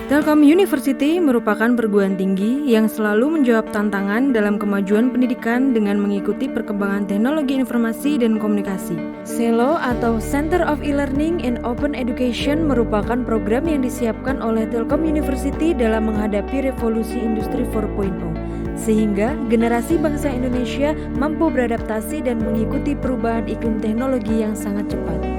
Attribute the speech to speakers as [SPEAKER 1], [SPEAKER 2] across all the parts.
[SPEAKER 1] Telkom University merupakan perguruan tinggi yang selalu menjawab tantangan dalam kemajuan pendidikan dengan mengikuti perkembangan teknologi informasi dan komunikasi. CELO atau Center of E-Learning and Open Education merupakan program yang disiapkan oleh Telkom University dalam menghadapi revolusi industri 4.0, sehingga generasi bangsa Indonesia mampu beradaptasi dan mengikuti perubahan iklim teknologi yang sangat cepat.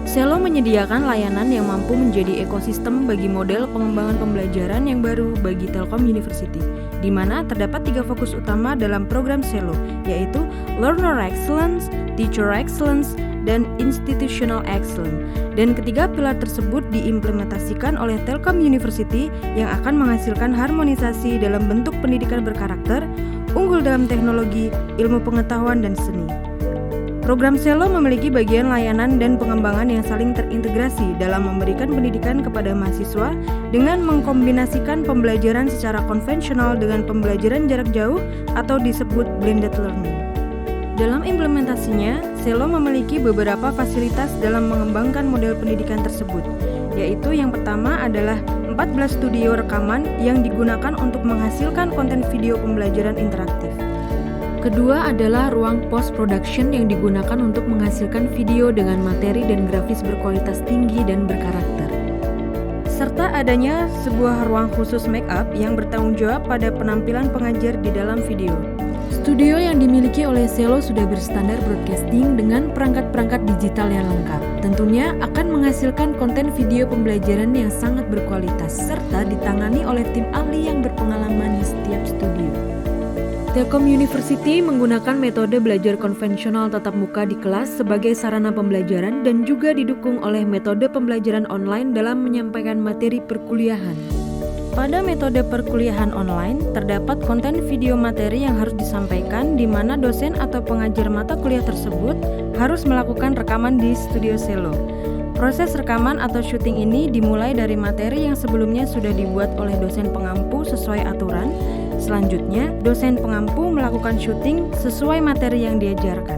[SPEAKER 1] CELO menyediakan layanan yang mampu menjadi ekosistem bagi model pengembangan pembelajaran yang baru bagi Telkom University, di mana terdapat 3 fokus utama dalam program CELO, yaitu Learner Excellence, Teacher Excellence, dan Institutional Excellence. Dan ketiga pilar tersebut diimplementasikan oleh Telkom University yang akan menghasilkan harmonisasi dalam bentuk pendidikan berkarakter, unggul dalam teknologi, ilmu pengetahuan, dan seni. Program CELO memiliki bagian layanan dan pengembangan yang saling terintegrasi dalam memberikan pendidikan kepada mahasiswa dengan mengkombinasikan pembelajaran secara konvensional dengan pembelajaran jarak jauh atau disebut blended learning. Dalam implementasinya, CELO memiliki beberapa fasilitas dalam mengembangkan model pendidikan tersebut, yaitu yang pertama adalah 14 studio rekaman yang digunakan untuk menghasilkan konten video pembelajaran interaktif. Kedua adalah ruang post-production yang digunakan untuk menghasilkan video dengan materi dan grafis berkualitas tinggi dan berkarakter. Serta adanya sebuah ruang khusus make-up yang bertanggung jawab pada penampilan pengajar di dalam video. Studio yang dimiliki oleh CELO sudah berstandar broadcasting dengan perangkat-perangkat digital yang lengkap. Tentunya akan menghasilkan konten video pembelajaran yang sangat berkualitas, serta ditangani oleh tim ahli yang berpengalaman di setiap studio. Telkom University menggunakan metode belajar konvensional tatap muka di kelas sebagai sarana pembelajaran dan juga didukung oleh metode pembelajaran online dalam menyampaikan materi perkuliahan. Pada metode perkuliahan online, terdapat konten video materi yang harus disampaikan di mana dosen atau pengajar mata kuliah tersebut harus melakukan rekaman di studio CELO. Proses rekaman atau syuting ini dimulai dari materi yang sebelumnya sudah dibuat oleh dosen pengampu sesuai aturan. Selanjutnya, dosen pengampu melakukan syuting sesuai materi yang diajarkan.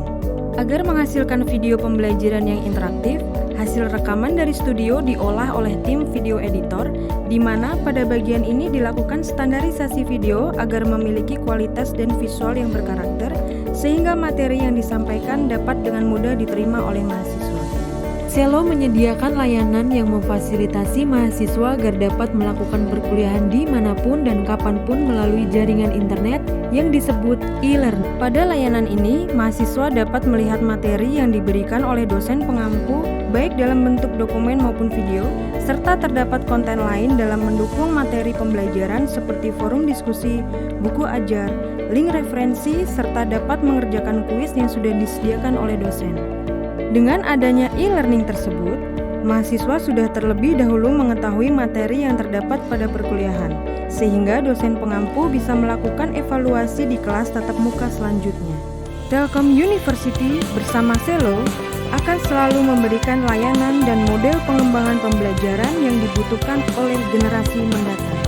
[SPEAKER 1] Agar menghasilkan video pembelajaran yang interaktif, hasil rekaman dari studio diolah oleh tim video editor, di mana pada bagian ini dilakukan standarisasi video agar memiliki kualitas dan visual yang berkarakter, sehingga materi yang disampaikan dapat dengan mudah diterima oleh mahasiswa. CELO menyediakan layanan yang memfasilitasi mahasiswa agar dapat melakukan perkuliahan dimanapun dan kapanpun melalui jaringan internet yang disebut e-learning. Pada layanan ini, mahasiswa dapat melihat materi yang diberikan oleh dosen pengampu baik dalam bentuk dokumen maupun video, serta terdapat konten lain dalam mendukung materi pembelajaran seperti forum diskusi, buku ajar, link referensi, serta dapat mengerjakan kuis yang sudah disediakan oleh dosen. Dengan adanya e-learning tersebut, mahasiswa sudah terlebih dahulu mengetahui materi yang terdapat pada perkuliahan, sehingga dosen pengampu bisa melakukan evaluasi di kelas tatap muka selanjutnya. Telkom University bersama CELO akan selalu memberikan layanan dan model pengembangan pembelajaran yang dibutuhkan oleh generasi mendatang.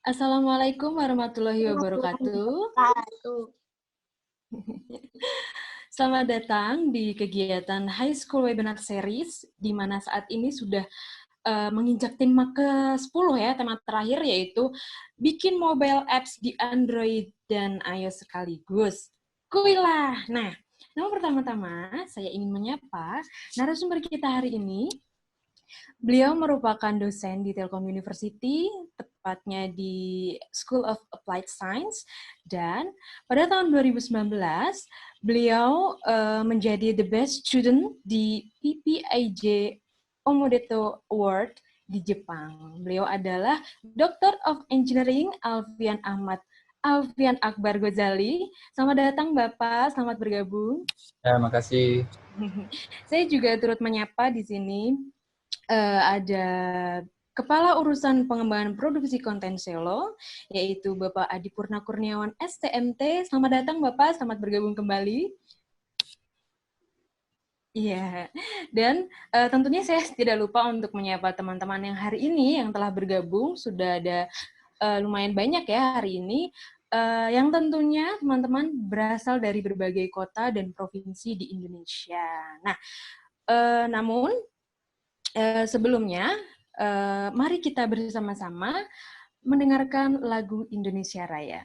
[SPEAKER 1] Assalamualaikum warahmatullahi wabarakatuh. Selamat datang di kegiatan High School Webinar Series, di mana saat ini sudah menginjak tema ke-10 ya, tema terakhir yaitu bikin mobile apps di Android dan iOS sekaligus. Kuilah! Nah, namun pertama-tama saya ingin menyapa narasumber kita hari ini. Beliau merupakan dosen di Telkom University, tepatnya di School of Applied Science, dan pada tahun 2019, beliau menjadi the best student di PPIJ Omodeto Award di Jepang. Beliau adalah Doctor of Engineering Alfian Akbar Ghazali. Selamat datang Bapak, selamat bergabung.
[SPEAKER 2] Ya, makasih.
[SPEAKER 1] Saya juga turut menyapa di sini. Ada Kepala Urusan Pengembangan Produksi Konten CELO, yaitu Bapak Adi Purna Kurniawan STMT. Selamat datang Bapak, selamat bergabung kembali. Iya, dan tentunya saya tidak lupa untuk menyapa teman-teman yang hari ini yang telah bergabung. Sudah ada lumayan banyak ya hari ini. yang tentunya teman-teman berasal dari berbagai kota dan provinsi di Indonesia. Nah, namun sebelumnya, mari kita bersama-sama mendengarkan lagu Indonesia Raya.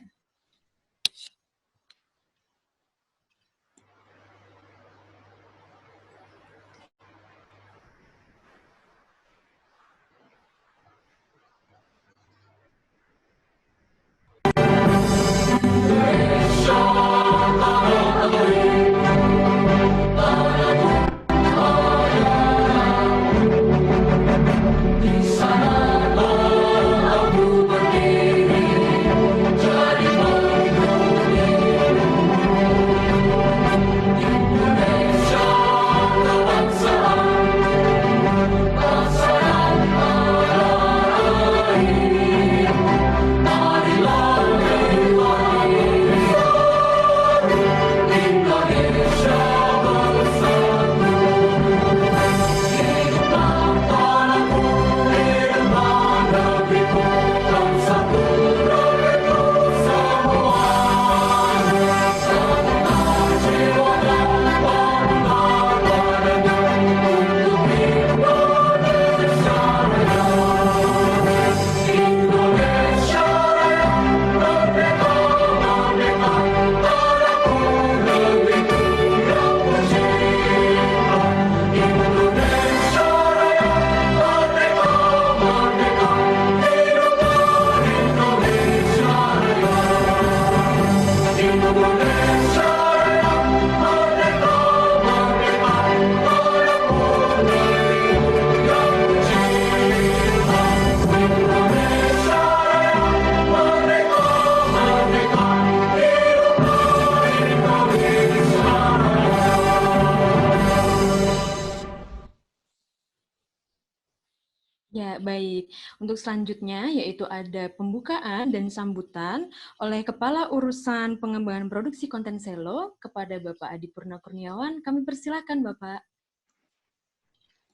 [SPEAKER 1] Ya, baik. Untuk selanjutnya yaitu ada pembukaan dan sambutan oleh Kepala Urusan Pengembangan Produksi Konten Selo kepada Bapak Adi Purna Kurniawan. Kami persilakan, Bapak.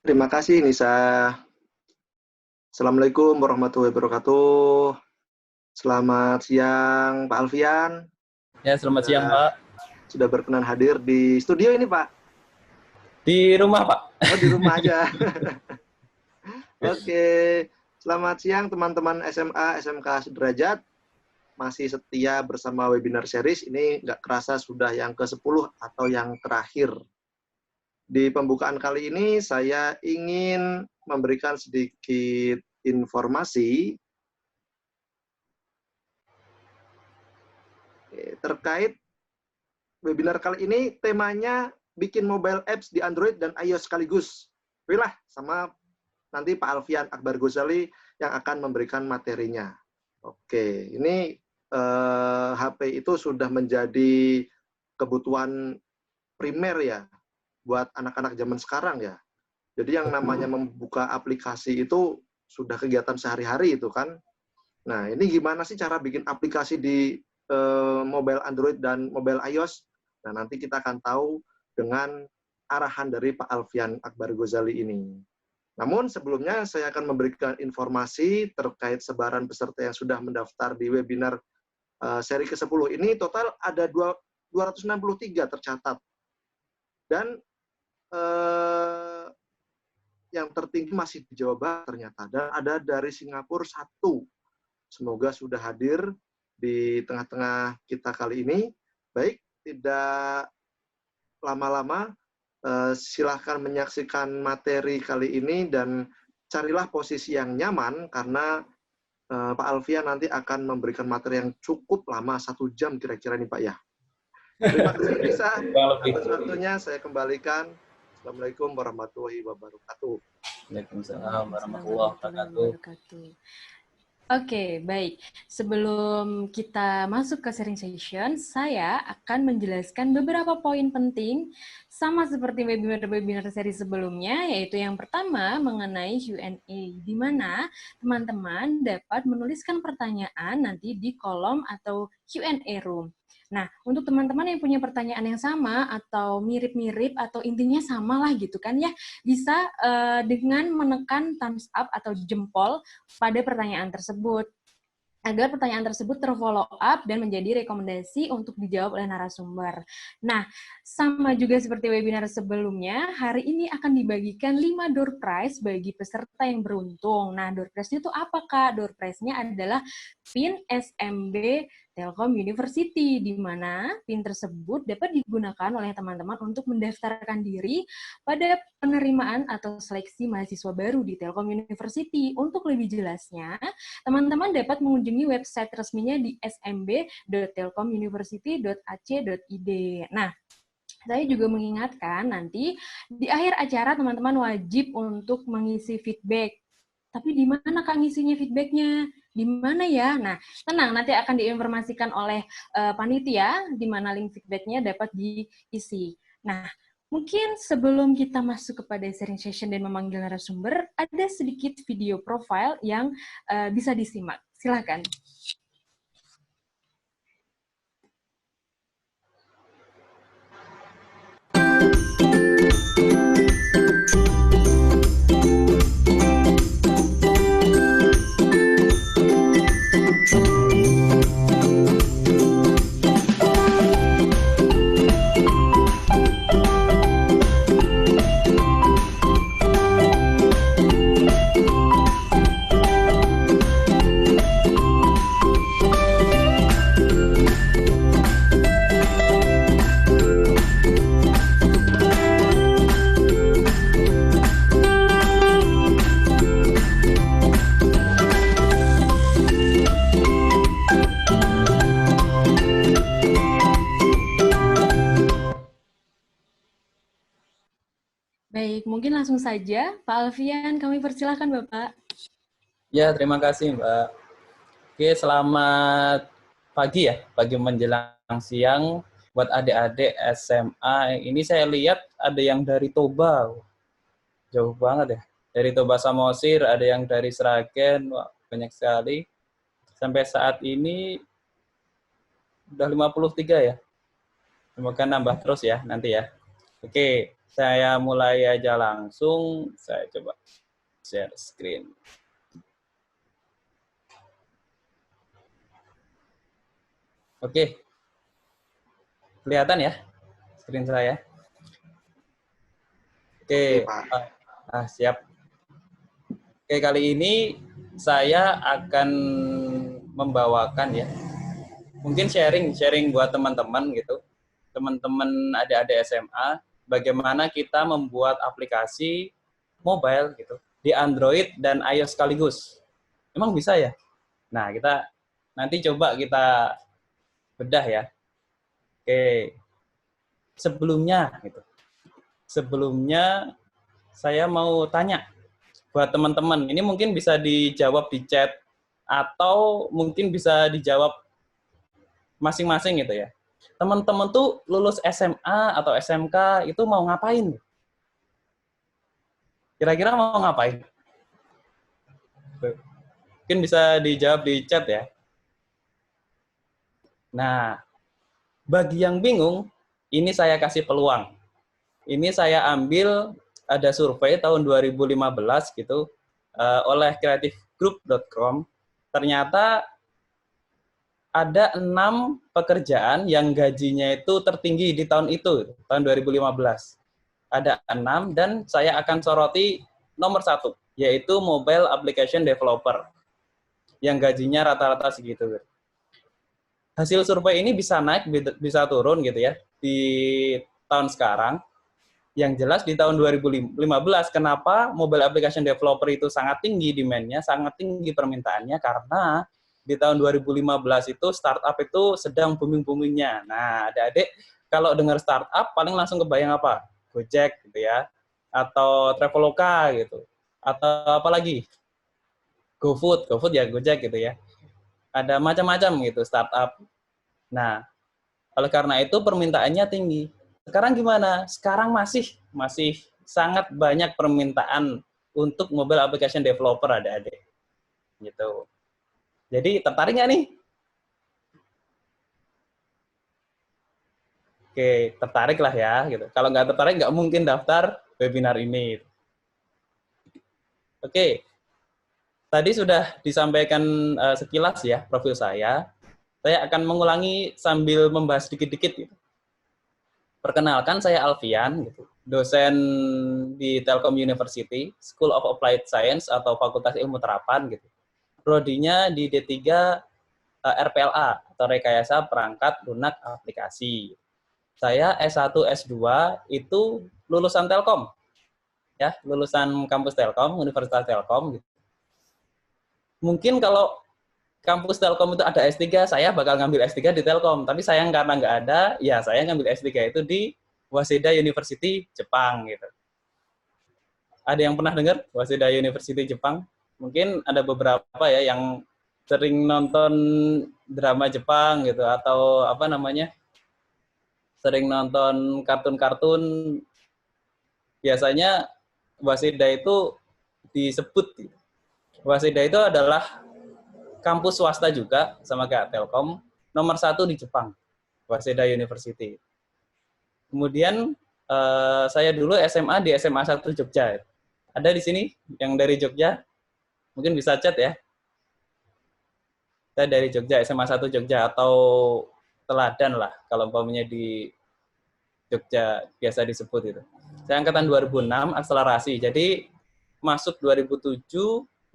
[SPEAKER 2] Terima kasih, Nisa. Assalamualaikum warahmatullahi wabarakatuh. Selamat siang, Pak Alfian.
[SPEAKER 3] Ya, selamat siang, Pak.
[SPEAKER 2] Sudah berkenan hadir di studio ini, Pak?
[SPEAKER 3] Di rumah, Pak.
[SPEAKER 2] Oh, di rumah aja. Oke, selamat siang teman-teman SMA, SMK Sederajat. Masih setia bersama webinar series, ini nggak kerasa sudah yang ke-10 atau yang terakhir. Di pembukaan kali ini saya ingin memberikan sedikit informasi terkait webinar kali ini. Temanya bikin mobile apps di Android dan iOS sekaligus. Pilih sama nanti Pak Alfian Akbar Ghazali yang akan memberikan materinya. Oke, ini HP itu sudah menjadi kebutuhan primer ya buat anak-anak zaman sekarang ya. Jadi yang namanya membuka aplikasi itu sudah kegiatan sehari-hari itu kan. Nah, ini gimana sih cara bikin aplikasi di mobile Android dan mobile iOS? Nah, nanti kita akan tahu dengan arahan dari Pak Alfian Akbar Ghazali ini. Namun sebelumnya saya akan memberikan informasi terkait sebaran peserta yang sudah mendaftar di webinar seri ke-10 ini. Total ada 263 tercatat. Dan yang tertinggi masih di Jawa Barat ternyata. Dan ada dari Singapura 1. Semoga sudah hadir di tengah-tengah kita kali ini. Baik, tidak lama-lama, silahkan menyaksikan materi kali ini dan carilah posisi yang nyaman karena Pak Alfian nanti akan memberikan materi yang cukup lama, 1 jam kira-kira nih Pak ya. Terima kasih Nisa. Atas waktunya saya kembalikan. Assalamualaikum warahmatullahi wabarakatuh.
[SPEAKER 3] Waalaikumsalam warahmatullahi wabarakatuh.
[SPEAKER 1] Oke, baik. Sebelum kita masuk ke sharing session, saya akan menjelaskan beberapa poin penting sama seperti webinar-webinar seri sebelumnya, yaitu yang pertama mengenai Q&A, di mana teman-teman dapat menuliskan pertanyaan nanti di kolom atau Q&A room. Nah, untuk teman-teman yang punya pertanyaan yang sama atau mirip-mirip atau intinya sama lah gitu kan ya, bisa dengan menekan thumbs up atau jempol pada pertanyaan tersebut. agar pertanyaan tersebut terfollow up dan menjadi rekomendasi untuk dijawab oleh narasumber. Nah, sama juga seperti webinar sebelumnya, hari ini akan dibagikan 5 door prize bagi peserta yang beruntung. Nah, door prize-nya itu apa, Kak? Door prize-nya adalah PIN SMB Telkom University, di mana PIN tersebut dapat digunakan oleh teman-teman untuk mendaftarkan diri pada penerimaan atau seleksi mahasiswa baru di Telkom University. Untuk lebih jelasnya, teman-teman dapat mengunjungi website resminya di smb.telkomuniversity.ac.id. Nah, saya juga mengingatkan nanti di akhir acara teman-teman wajib untuk mengisi feedback. Tapi di mana Kak ngisinya feedbacknya? Di mana ya? Nah, tenang, nanti akan diinformasikan oleh panitia di mana link feedbacknya dapat diisi. Nah, mungkin sebelum kita masuk kepada sharing session dan memanggil narasumber, ada sedikit video profile yang bisa disimak. Silakan. Baik, mungkin langsung saja. Pak Alfian, kami persilahkan Bapak.
[SPEAKER 3] Ya, terima kasih Mbak. Oke, selamat pagi ya, pagi menjelang siang buat adik-adik SMA. Ini saya lihat ada yang dari Toba, jauh banget ya. Dari Toba Samosir, ada yang dari Sragen, wah, banyak sekali. Sampai saat ini udah 53 ya. Semoga nambah terus ya nanti ya. Oke, saya mulai aja langsung. Saya coba share screen. Oke, kelihatan ya screen saya? Oke, siap. Oke, kali ini saya akan membawakan ya, mungkin sharing buat teman-teman gitu, teman-teman adik-adik SMA, bagaimana kita membuat aplikasi mobile gitu di Android dan iOS sekaligus. Emang bisa ya? Nah, kita nanti coba kita bedah ya. Oke, sebelumnya gitu. Sebelumnya saya mau tanya buat teman-teman. Ini mungkin bisa dijawab di chat atau mungkin bisa dijawab masing-masing gitu ya. Teman-teman tuh lulus SMA atau SMK itu mau ngapain? Kira-kira mau ngapain? Mungkin bisa dijawab di chat ya. Nah, bagi yang bingung, ini saya kasih peluang. Ini saya ambil ada survei tahun 2015 gitu oleh creativegroup.com. Ternyata ada 6 pekerjaan yang gajinya itu tertinggi di tahun itu, tahun 2015. Ada 6 dan saya akan soroti nomor 1, yaitu mobile application developer, yang gajinya rata-rata segitu. Hasil survei ini bisa naik, bisa turun gitu ya, di tahun sekarang. Yang jelas di tahun 2015, kenapa mobile application developer itu sangat tinggi demand-nya, sangat tinggi permintaannya, karena di tahun 2015 itu startup itu sedang booming-boomingnya. Nah, adik-adik kalau dengar startup paling langsung kebayang apa? Gojek gitu ya, atau Traveloka gitu, atau apa lagi? GoFood ya Gojek gitu ya. Ada macam-macam gitu startup. Nah, oleh karena itu permintaannya tinggi. Sekarang gimana? Sekarang masih sangat banyak permintaan untuk mobile application developer adik-adik. Gitu. Jadi tertarik nggak nih? Oke, tertarik lah ya. Gitu. Kalau nggak tertarik nggak mungkin daftar webinar ini. Oke, tadi sudah disampaikan sekilas ya profil saya. Saya akan mengulangi sambil membahas dikit-dikit gitu. Perkenalkan, saya Alfian, gitu, dosen di Telkom University, School of Applied Science atau Fakultas Ilmu Terapan, gitu. Prodinya di D3 RPLA atau Rekayasa Perangkat Lunak Aplikasi. Saya S1, S2 itu lulusan Telkom, ya, lulusan kampus Telkom, Universitas Telkom. Gitu. Mungkin kalau kampus Telkom itu ada S3, saya bakal ngambil S3 di Telkom. Tapi sayang karena nggak ada, ya saya ngambil S3 itu di Waseda University Jepang. Gitu. Ada yang pernah dengar Waseda University Jepang? Mungkin ada beberapa ya yang sering nonton drama Jepang gitu, atau apa namanya, sering nonton kartun-kartun. Biasanya Waseda itu disebut. Gitu. Waseda itu adalah kampus swasta juga, sama kayak Telkom, nomor 1 di Jepang, Waseda University. Kemudian saya dulu SMA di SMA 1 Jogja. Ada di sini yang dari Jogja? Mungkin bisa chat ya. Saya dari Jogja, SMA 1 Jogja, atau Teladan lah, kalau umpamanya di Jogja biasa disebut itu. Saya angkatan 2006, akselerasi. Jadi masuk 2007,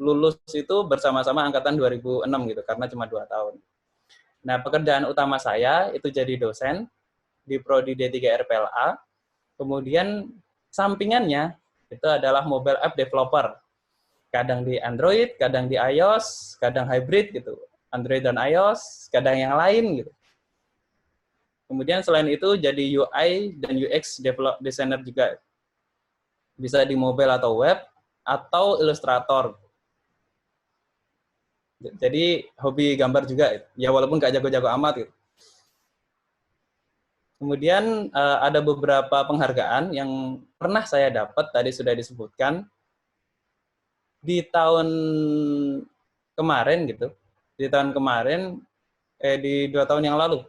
[SPEAKER 3] lulus itu bersama-sama angkatan 2006 gitu, karena cuma 2 tahun. Nah, pekerjaan utama saya itu jadi dosen di Prodi D3 RPLA. Kemudian sampingannya itu adalah mobile app developer. Kadang di Android, kadang di iOS, kadang hybrid gitu. Android dan iOS, kadang yang lain gitu. Kemudian selain itu jadi UI dan UX designer juga. Bisa di mobile atau web, atau ilustrator. Jadi hobi gambar juga, ya walaupun nggak jago-jago amat gitu. Kemudian ada beberapa penghargaan yang pernah saya dapat, tadi sudah disebutkan. Di tahun kemarin gitu, di 2 tahun yang lalu,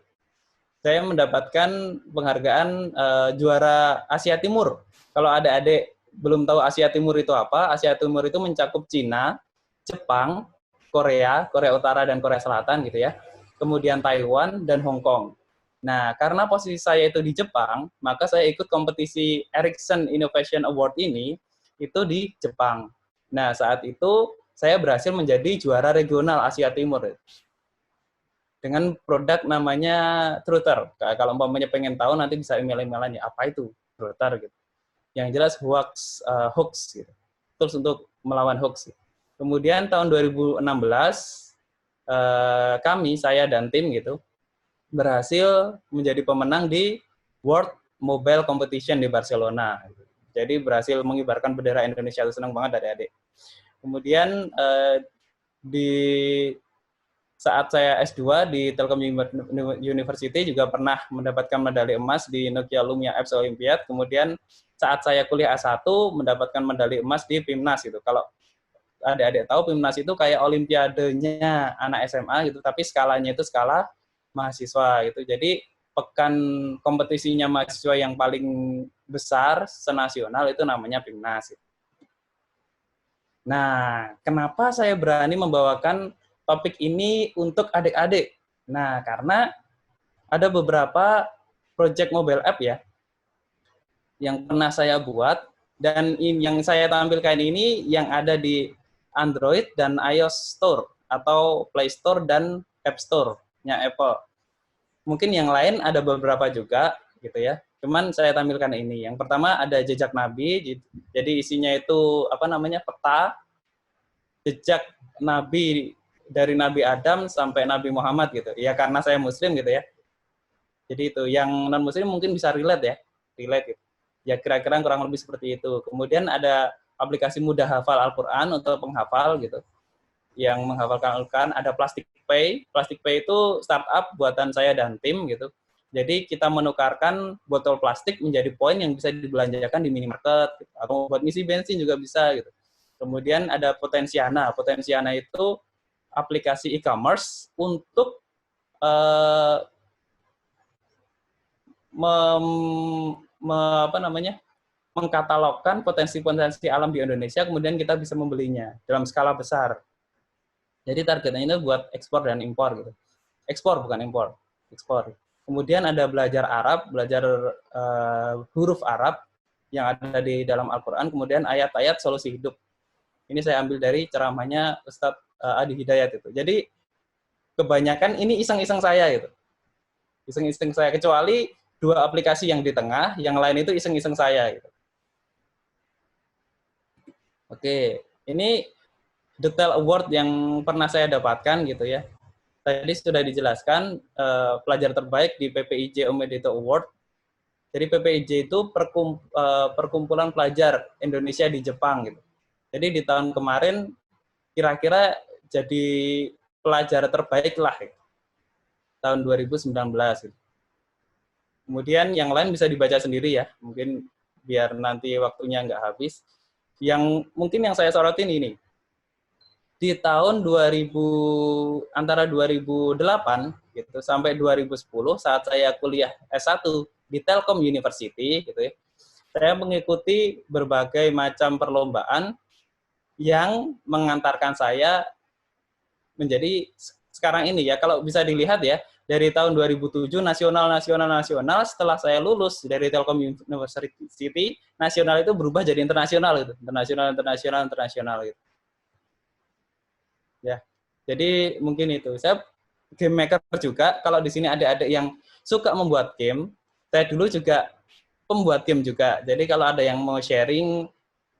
[SPEAKER 3] saya mendapatkan penghargaan juara Asia Timur. Kalau adik-adik belum tahu Asia Timur itu apa, Asia Timur itu mencakup Cina, Jepang, Korea Utara dan Korea Selatan gitu ya. Kemudian Taiwan dan Hong Kong. Nah, karena posisi saya itu di Jepang, maka saya ikut kompetisi Ericsson Innovation Award ini itu di Jepang. Nah, saat itu saya berhasil menjadi juara regional Asia Timur. Dengan produk namanya Truther. Kalau umpamanya pengen tahu, nanti bisa email-emailan ya, apa itu Truther gitu. Yang jelas hoax gitu. Tools untuk melawan hoax gitu. Kemudian tahun 2016 saya dan tim gitu berhasil menjadi pemenang di World Mobile Competition di Barcelona. Jadi berhasil mengibarkan bendera Indonesia, itu senang banget adik-adik. Kemudian di saat saya S2 di Telkom University juga pernah mendapatkan medali emas di Nokia Lumia Apps Olympiad. Kemudian saat saya kuliah S1 mendapatkan medali emas di PIMNAS gitu. Kalau adik-adik tahu, PIMNAS itu kayak olimpiadenya anak SMA gitu, tapi skalanya itu skala mahasiswa gitu. Jadi pekan kompetisinya mahasiswa yang paling besar senasional itu namanya PIMNAS. Nah, kenapa saya berani membawakan topik ini untuk adik-adik? Nah, karena ada beberapa project mobile app ya yang pernah saya buat, dan yang saya tampilkan ini yang ada di Android dan iOS Store atau Play Store dan App Store-nya Apple. Mungkin yang lain ada beberapa juga gitu ya. Cuman saya tampilkan ini. Yang pertama ada jejak Nabi. Jadi isinya itu peta jejak Nabi dari Nabi Adam sampai Nabi Muhammad gitu. Ya karena saya Muslim gitu ya. Jadi itu yang non Muslim mungkin bisa relate gitu. Ya kira-kira kurang lebih seperti itu. Kemudian ada aplikasi mudah hafal Al-Quran untuk penghafal gitu. Yang menghafalkan Al-Quran, ada Plastic Pay. Plastic Pay itu startup buatan saya dan tim gitu. Jadi kita menukarkan botol plastik menjadi poin yang bisa dibelanjakan di minimarket gitu. Atau buat ngisi bensin juga bisa gitu. Kemudian ada Potensiana. Potensiana itu aplikasi e-commerce untuk mengkatalogkan potensi-potensi alam di Indonesia, kemudian kita bisa membelinya dalam skala besar. Jadi targetnya itu buat ekspor dan impor gitu. Ekspor bukan impor, ekspor. Kemudian ada belajar Arab, belajar huruf Arab yang ada di dalam Al-Quran, kemudian ayat-ayat solusi hidup. Ini saya ambil dari ceramahnya Ustadz Adi Hidayat itu. Jadi kebanyakan ini iseng-iseng saya gitu. Iseng-iseng saya, kecuali 2 aplikasi yang di tengah, yang lain itu iseng-iseng saya gitu. Oke, ini detail award yang pernah saya dapatkan gitu ya. Tadi sudah dijelaskan pelajar terbaik di PPIJ Omedito Award. Jadi PPIJ itu perkumpulan pelajar Indonesia di Jepang gitu. Jadi di tahun kemarin kira-kira jadi pelajar terbaik lah gitu. Tahun 2019 gitu. Kemudian yang lain bisa dibaca sendiri ya, mungkin biar nanti waktunya nggak habis. Yang mungkin yang saya sorotin ini, di tahun 2000 antara 2008 gitu sampai 2010 saat saya kuliah S1 di Telkom University gitu ya. Saya mengikuti berbagai macam perlombaan yang mengantarkan saya menjadi sekarang ini ya. Kalau bisa dilihat ya, dari tahun 2007 nasional setelah saya lulus dari Telkom University, nasional itu berubah jadi internasional gitu. Internasional gitu. Ya, jadi mungkin itu. Saya game maker juga. Kalau di sini ada yang suka membuat game, saya dulu juga pembuat game juga. Jadi kalau ada yang mau sharing,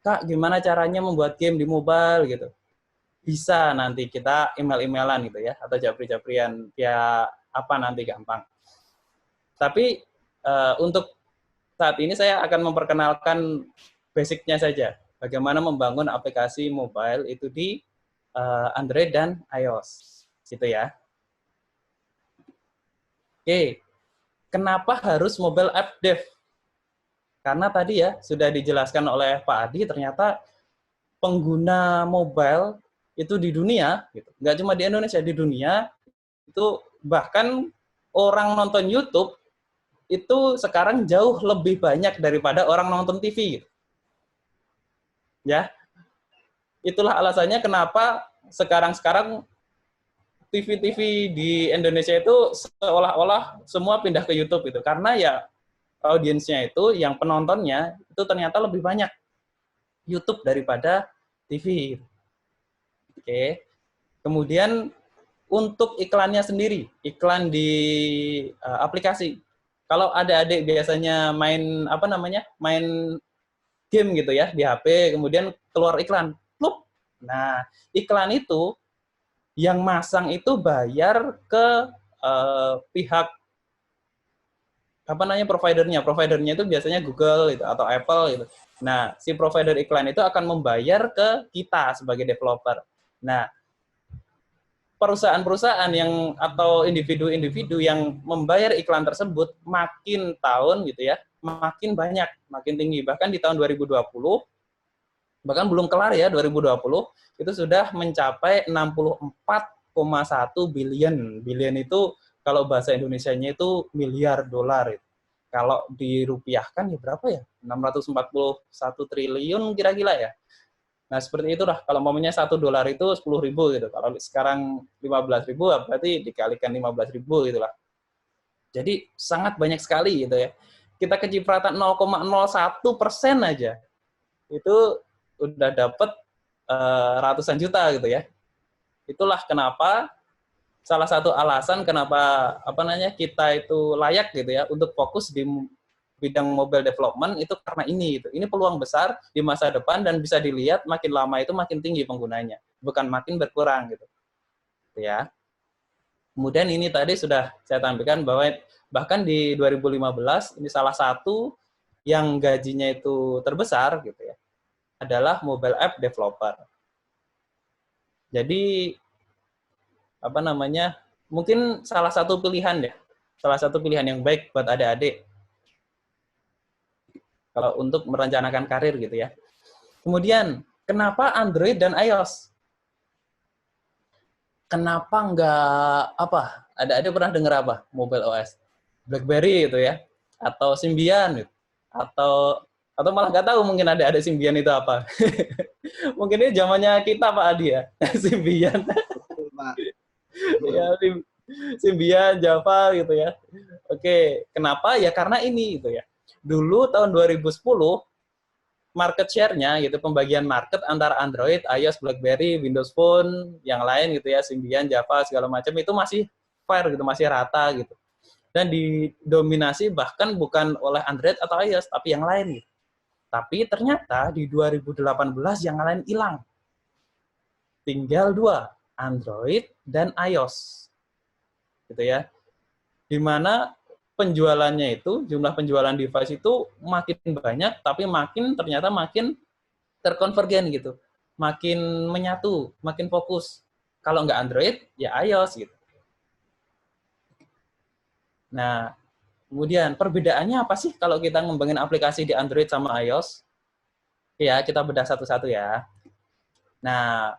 [SPEAKER 3] Kak, gimana caranya membuat game di mobile gitu, bisa nanti kita email-emailan gitu ya, atau japri-japrian via apa nanti gampang. Tapi untuk saat ini saya akan memperkenalkan basicnya saja, bagaimana membangun aplikasi mobile itu di Android dan iOS, gitu ya. Oke, kenapa harus mobile app dev? Karena tadi ya sudah dijelaskan oleh Pak Adi, ternyata pengguna mobile itu di dunia, gitu. Nggak cuma di Indonesia, di dunia itu bahkan orang nonton YouTube itu sekarang jauh lebih banyak daripada orang nonton TV. Gitu. Ya, itulah alasannya kenapa sekarang TV-TV di Indonesia itu seolah-olah semua pindah ke YouTube itu, karena ya audiensnya itu, yang penontonnya itu ternyata lebih banyak YouTube daripada TV. Oke. Kemudian untuk iklannya sendiri, iklan di aplikasi. Kalau adik-adik biasanya main main game gitu ya di HP, kemudian keluar iklan. Nah, iklan itu yang masang itu bayar ke pihak providernya. Providernya itu biasanya Google gitu, atau Apple gitu. Nah, si provider iklan itu akan membayar ke kita sebagai developer. Nah, perusahaan-perusahaan yang atau individu-individu yang membayar iklan tersebut makin tahun gitu ya, makin banyak, makin tinggi. Bahkan di tahun 2020, bahkan belum kelar ya 2020, itu sudah mencapai 64,1 billion. Billion itu kalau bahasa Indonesianya itu miliar dolar. Kalau dirupiahkan ya berapa ya? 641 triliun kira-kira ya. Nah, seperti itulah. Kalau momennya $1 itu 10.000 gitu. Kalau sekarang 15.000 berarti dikalikan 15.000 gitu lah. Jadi sangat banyak sekali gitu ya. Kita kecipratan 0,01% aja. Itu udah dapat ratusan juta gitu ya. Itulah kenapa salah satu alasan kenapa kita itu layak gitu ya untuk fokus di bidang mobile development itu karena ini gitu. Ini peluang besar di masa depan dan bisa dilihat makin lama itu makin tinggi penggunanya, bukan makin berkurang gitu. Ya. Kemudian ini tadi sudah saya tampilkan bahwa bahkan di 2015 ini salah satu yang gajinya itu terbesar gitu ya, adalah mobile app developer. Jadi mungkin salah satu pilihan ya, salah satu pilihan yang baik buat adik-adik kalau untuk merencanakan karir gitu ya. Kemudian kenapa Android dan iOS? Kenapa nggak Adik-adik pernah dengar apa? Mobile OS, BlackBerry gitu ya, atau Symbian gitu. Atau malah nggak tahu mungkin ada Symbian itu apa. Mungkin ini zamannya kita Pak Adi ya, Symbian. Ya, Symbian, Java gitu ya. Oke, kenapa? Ya karena ini gitu ya. Dulu tahun 2010 market share-nya gitu, pembagian market antara Android, iOS, BlackBerry, Windows Phone, yang lain gitu ya, Symbian, Java segala macam itu masih fair gitu, masih rata gitu. Dan didominasi bahkan bukan oleh Android atau iOS, tapi yang lain gitu. Tapi ternyata di 2018 yang lain hilang. Tinggal dua, Android dan iOS. Gitu ya. Di mana penjualannya itu, jumlah penjualan device itu makin banyak, tapi ternyata makin terkonvergen gitu. Makin menyatu, makin fokus. Kalau nggak Android, ya iOS gitu. Nah, kemudian perbedaannya apa sih kalau kita ngembangin aplikasi di Android sama iOS? Ya, kita bedah satu-satu ya. Nah,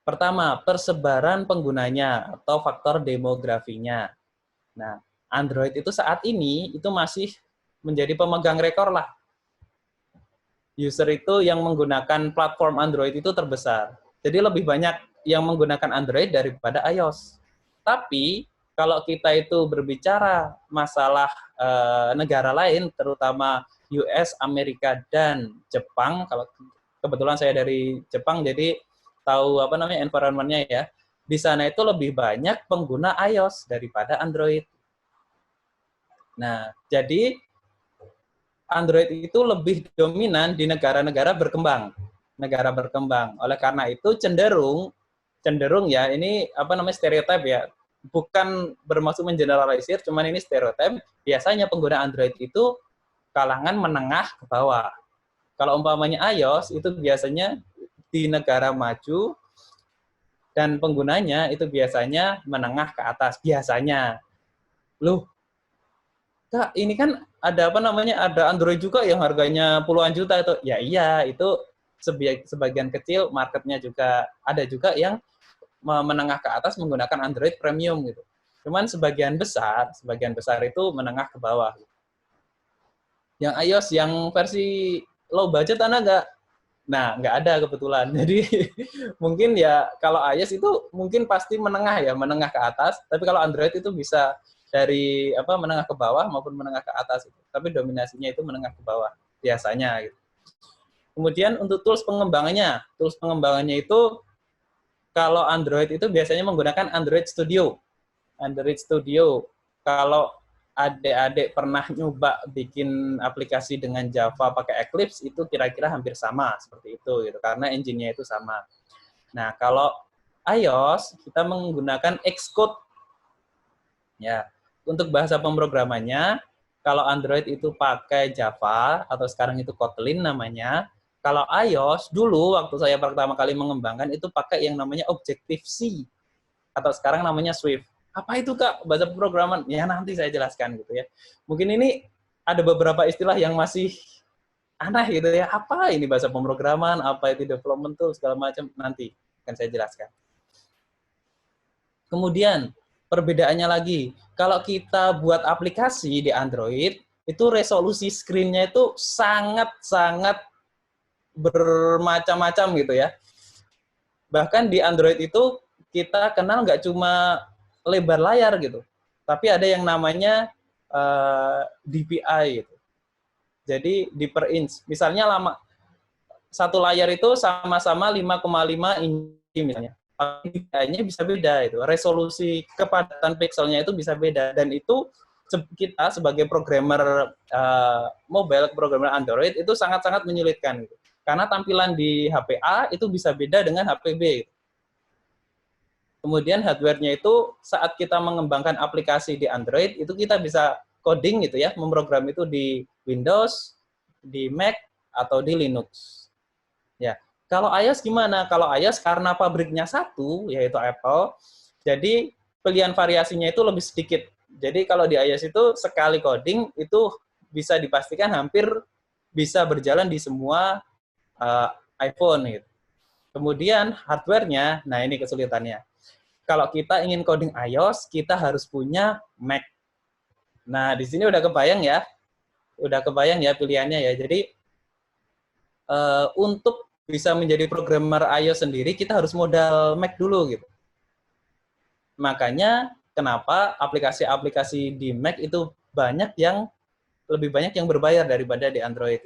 [SPEAKER 3] pertama, persebaran penggunanya atau faktor demografinya. Nah, Android itu saat ini itu masih menjadi pemegang rekor lah. User itu yang menggunakan platform Android itu terbesar. Jadi lebih banyak yang menggunakan Android daripada iOS. Tapi kalau kita itu berbicara masalah negara lain, terutama US, Amerika, dan Jepang, kalau kebetulan saya dari Jepang, jadi tahu apa namanya environment-nya ya. Di sana itu lebih banyak pengguna iOS daripada Android. Nah, jadi Android itu lebih dominan di negara-negara berkembang. Negara berkembang. Oleh karena itu cenderung ya, ini apa namanya stereotip ya. Bukan bermaksud mengeneralisir, cuman ini stereotip. Biasanya pengguna Android itu kalangan menengah ke bawah. Kalau umpamanya iOS itu biasanya di negara maju dan penggunanya itu biasanya menengah ke atas biasanya. Loh, Kak, ini kan ada apa namanya, ada Android juga yang harganya puluhan juta itu. Ya iya, itu sebagian kecil marketnya juga. Ada juga yang menengah ke atas menggunakan Android premium gitu. Cuman sebagian besar itu menengah ke bawah. Yang iOS yang versi low budget ada nggak? Nah, nggak ada kebetulan. Jadi mungkin ya kalau iOS itu mungkin pasti menengah ke atas. Tapi kalau Android itu bisa dari apa menengah ke bawah maupun menengah ke atas. Tapi dominasinya itu menengah ke bawah biasanya. Gitu. Kemudian untuk tools pengembangannya itu kalau Android itu biasanya menggunakan Android Studio. Android Studio. Kalau adik-adik pernah nyoba bikin aplikasi dengan Java pakai Eclipse, itu kira-kira hampir sama seperti itu, gitu, karena engine-nya itu sama. Nah, kalau iOS, kita menggunakan Xcode. Ya, untuk bahasa pemrogramannya, kalau Android itu pakai Java, atau sekarang itu Kotlin namanya. Kalau iOS, dulu waktu saya pertama kali mengembangkan, itu pakai yang namanya Objective-C, atau sekarang namanya Swift. Apa itu, Kak, bahasa pemrograman? Ya, nanti saya jelaskan gitu ya. Mungkin ini ada beberapa istilah yang masih aneh gitu ya. Apa ini bahasa pemrograman, apa itu development tool, segala macam. Nanti akan saya jelaskan. Kemudian, perbedaannya lagi. Kalau kita buat aplikasi di Android, itu resolusi screen-nya itu sangat-sangat bermacam-macam gitu ya. Bahkan di Android itu kita kenal nggak cuma lebar layar gitu, tapi ada yang namanya DPI gitu. Jadi di per inch. Misalnya satu layar itu sama-sama 5,5 inci misalnya. DPI-nya bisa beda itu. Resolusi kepadatan pikselnya itu bisa beda, dan itu kita sebagai programmer mobile, programmer Android itu sangat-sangat menyulitkan gitu. Karena tampilan di HP A itu bisa beda dengan HP B. Kemudian hardware-nya itu saat kita mengembangkan aplikasi di Android, itu kita bisa coding gitu ya, memprogram itu di Windows, di Mac, atau di Linux. Ya, kalau iOS gimana? Kalau iOS karena pabriknya satu, yaitu Apple, jadi pilihan variasinya itu lebih sedikit. Jadi kalau di iOS itu sekali coding, itu bisa dipastikan hampir bisa berjalan di semua iPhone gitu. Kemudian hardware-nya, nah ini kesulitannya. Kalau kita ingin coding iOS, kita harus punya Mac. Nah, di sini udah kebayang ya pilihannya ya. Jadi untuk bisa menjadi programmer iOS sendiri, kita harus modal Mac dulu gitu. Makanya kenapa aplikasi-aplikasi di Mac itu lebih banyak yang berbayar daripada di Android.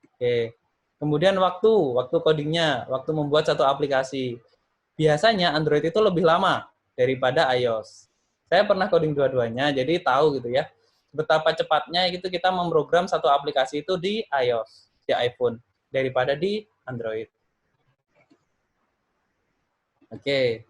[SPEAKER 3] Oke. Kemudian waktu codingnya, waktu membuat satu aplikasi. Biasanya Android itu lebih lama daripada iOS. Saya pernah coding dua-duanya, jadi tahu gitu ya, betapa cepatnya gitu kita memprogram satu aplikasi itu di iOS, di iPhone, daripada di Android. Oke.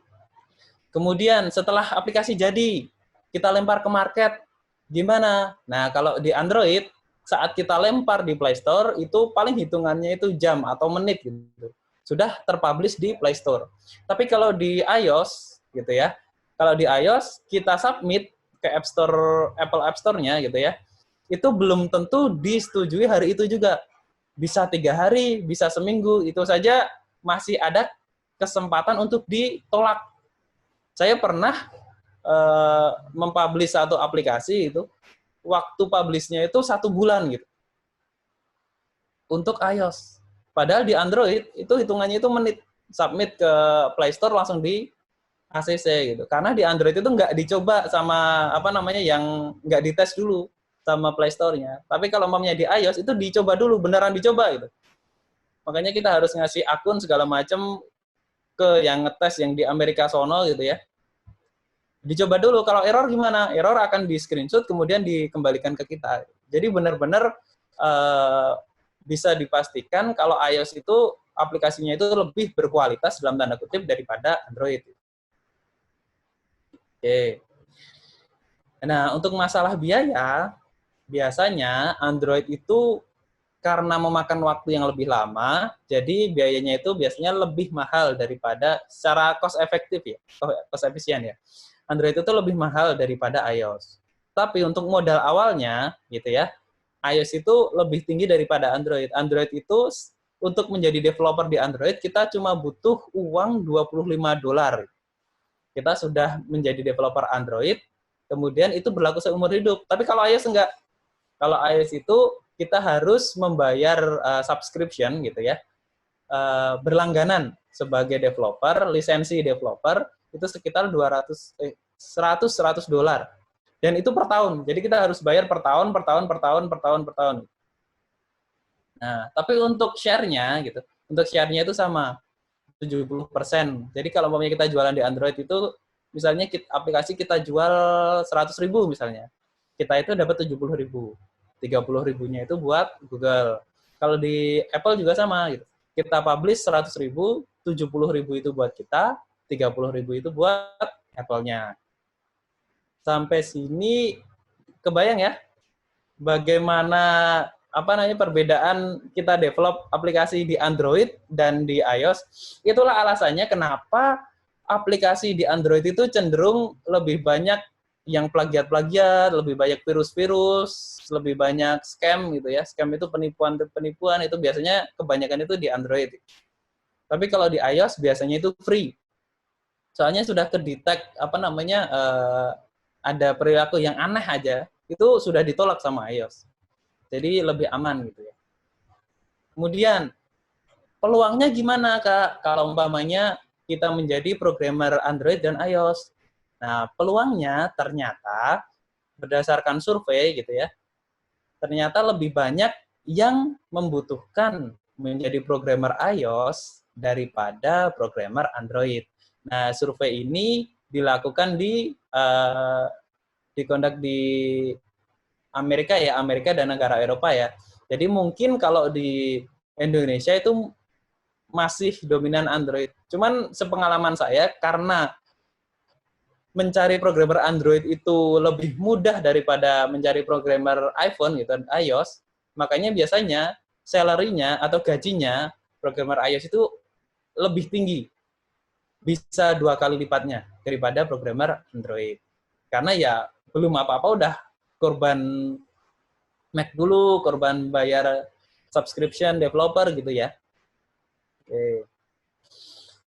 [SPEAKER 3] Kemudian setelah aplikasi jadi, kita lempar ke market, gimana? Nah, kalau di Android, saat kita lempar di Play Store, itu paling hitungannya itu jam atau menit gitu. Sudah terpublish di Play Store. Tapi kalau di iOS, gitu ya, kalau di iOS, kita submit ke Apple App Store-nya gitu ya, itu belum tentu disetujui hari itu juga. Bisa 3 hari, bisa seminggu, itu saja masih ada kesempatan untuk ditolak. Saya pernah mempublish satu aplikasi itu, waktu publish-nya itu 1 bulan gitu. Untuk iOS. Padahal di Android itu hitungannya itu menit. Submit ke Play Store langsung di ACC gitu. Karena di Android itu nggak dicoba sama yang nggak dites dulu sama Play Store-nya. Tapi kalau umpamanya di iOS itu dicoba dulu, beneran dicoba gitu. Makanya kita harus ngasih akun segala macam ke yang ngetes yang di Amerika sono gitu ya. Dicoba dulu, kalau error gimana? Error akan di-screenshot kemudian dikembalikan ke kita. Jadi benar-benar bisa dipastikan kalau iOS itu aplikasinya itu lebih berkualitas dalam tanda kutip daripada Android. Oke. Nah, untuk masalah biaya, biasanya Android itu karena memakan waktu yang lebih lama, jadi biayanya itu biasanya lebih mahal daripada secara cost efektif ya, cost efisien ya. Android itu lebih mahal daripada iOS. Tapi untuk modal awalnya, gitu ya, iOS itu lebih tinggi daripada Android. Android itu untuk menjadi developer di Android kita cuma butuh uang $25. Kita sudah menjadi developer Android, kemudian itu berlaku seumur hidup. Tapi kalau iOS enggak. Kalau iOS itu kita harus membayar subscription gitu ya, berlangganan sebagai developer, lisensi developer itu sekitar $100 dan itu per tahun. Jadi kita harus bayar per tahun. Nah, tapi untuk share-nya gitu, untuk share-nya itu sama 70%. Jadi kalau umpamanya kita jualan di Android itu misalnya aplikasi kita jual 100.000 misalnya. Kita itu dapat 70.000. 30.000-nya itu buat Google. Kalau di Apple juga sama gitu. Kita publish 100.000, 70.000 itu buat kita, 30.000 itu buat Apple-nya. Sampai sini kebayang ya bagaimana perbedaan kita develop aplikasi di Android dan di iOS. Itulah alasannya kenapa aplikasi di Android itu cenderung lebih banyak yang plagiat-plagiat, lebih banyak virus-virus, lebih banyak scam gitu ya. Scam itu penipuan itu biasanya kebanyakan itu di Android. Tapi kalau di iOS biasanya itu free. Soalnya sudah kedetek ada perilaku yang aneh aja, itu sudah ditolak sama iOS. Jadi lebih aman gitu ya. Kemudian peluangnya gimana Kak kalau umpamanya kita menjadi programmer Android dan iOS? Nah, peluangnya ternyata berdasarkan survei gitu ya, ternyata lebih banyak yang membutuhkan menjadi programmer iOS daripada programmer Android. Nah, survei ini dilakukan dikondak di Amerika ya, Amerika dan negara Eropa ya. Jadi mungkin kalau di Indonesia itu masih dominan Android. Cuman sepengalaman saya, karena mencari programmer Android itu lebih mudah daripada mencari programmer iPhone gitu, iOS, makanya biasanya salary-nya atau gajinya programmer iOS itu lebih tinggi. Bisa 2 kali lipatnya daripada programmer Android. Karena ya belum apa-apa udah korban Mac dulu, korban bayar subscription developer gitu ya.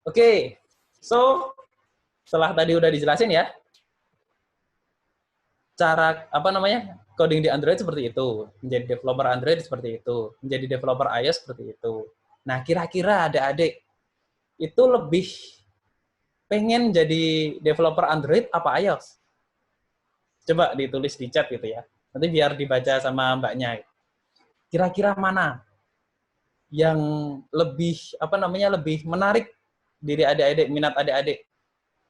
[SPEAKER 3] Oke. So setelah tadi udah dijelasin ya, cara coding di Android seperti itu, menjadi developer Android seperti itu, menjadi developer iOS seperti itu. Nah, kira-kira adik-adik itu lebih pengen jadi developer Android apa iOS? Coba ditulis di chat gitu ya. Nanti biar dibaca sama mbaknya. Kira-kira mana yang lebih lebih menarik diri adik-adik, minat adik-adik?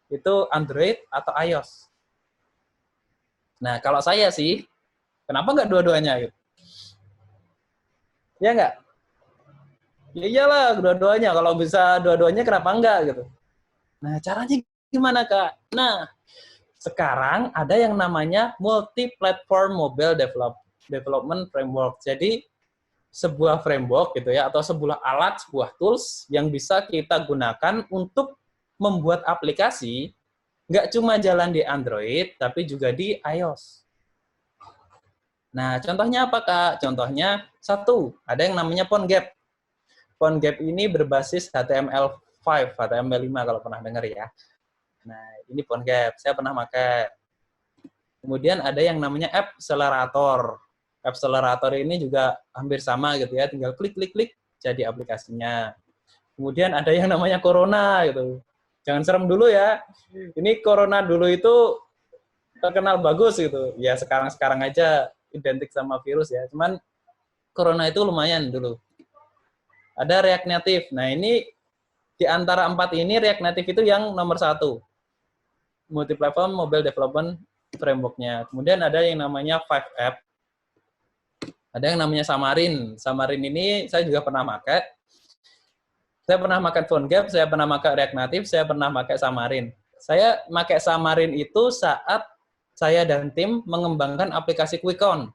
[SPEAKER 3] Itu Android atau iOS? Nah, kalau saya sih, kenapa nggak dua-duanya? Gitu? Ya nggak? Ya iyalah, dua-duanya. Kalau bisa dua-duanya, kenapa enggak? Gitu. Nah, caranya gimana, Kak? Nah, sekarang ada yang namanya multi-platform mobile development framework. Jadi, sebuah framework gitu ya, atau sebuah alat, sebuah tools yang bisa kita gunakan untuk membuat aplikasi nggak cuma jalan di Android, tapi juga di iOS. Nah, contohnya apa, Kak? Contohnya, satu, ada yang namanya PhoneGap. PhoneGap ini berbasis HTML5, HTML5 kalau pernah dengar ya. Nah, ini PhoneGap. Saya pernah pakai. Kemudian ada yang namanya AppCelerator. AppCelerator ini juga hampir sama gitu ya, tinggal klik-klik-klik jadi aplikasinya. Kemudian ada yang namanya Corona gitu. Jangan serem dulu ya. Ini Corona dulu itu terkenal bagus gitu. Ya sekarang-sekarang aja identik sama virus ya. Cuman Corona itu lumayan dulu. Ada React Native. Nah ini di antara 4 ini React Native itu yang nomor 1. Multi-platform mobile development framework-nya. Kemudian ada yang namanya 5app. Ada yang namanya Xamarin. Xamarin ini saya juga pernah pakai. Saya pernah pakai PhoneGap, saya pernah pakai React Native, saya pernah pakai Xamarin. Saya pakai Xamarin itu saat saya dan tim mengembangkan aplikasi QuickCount.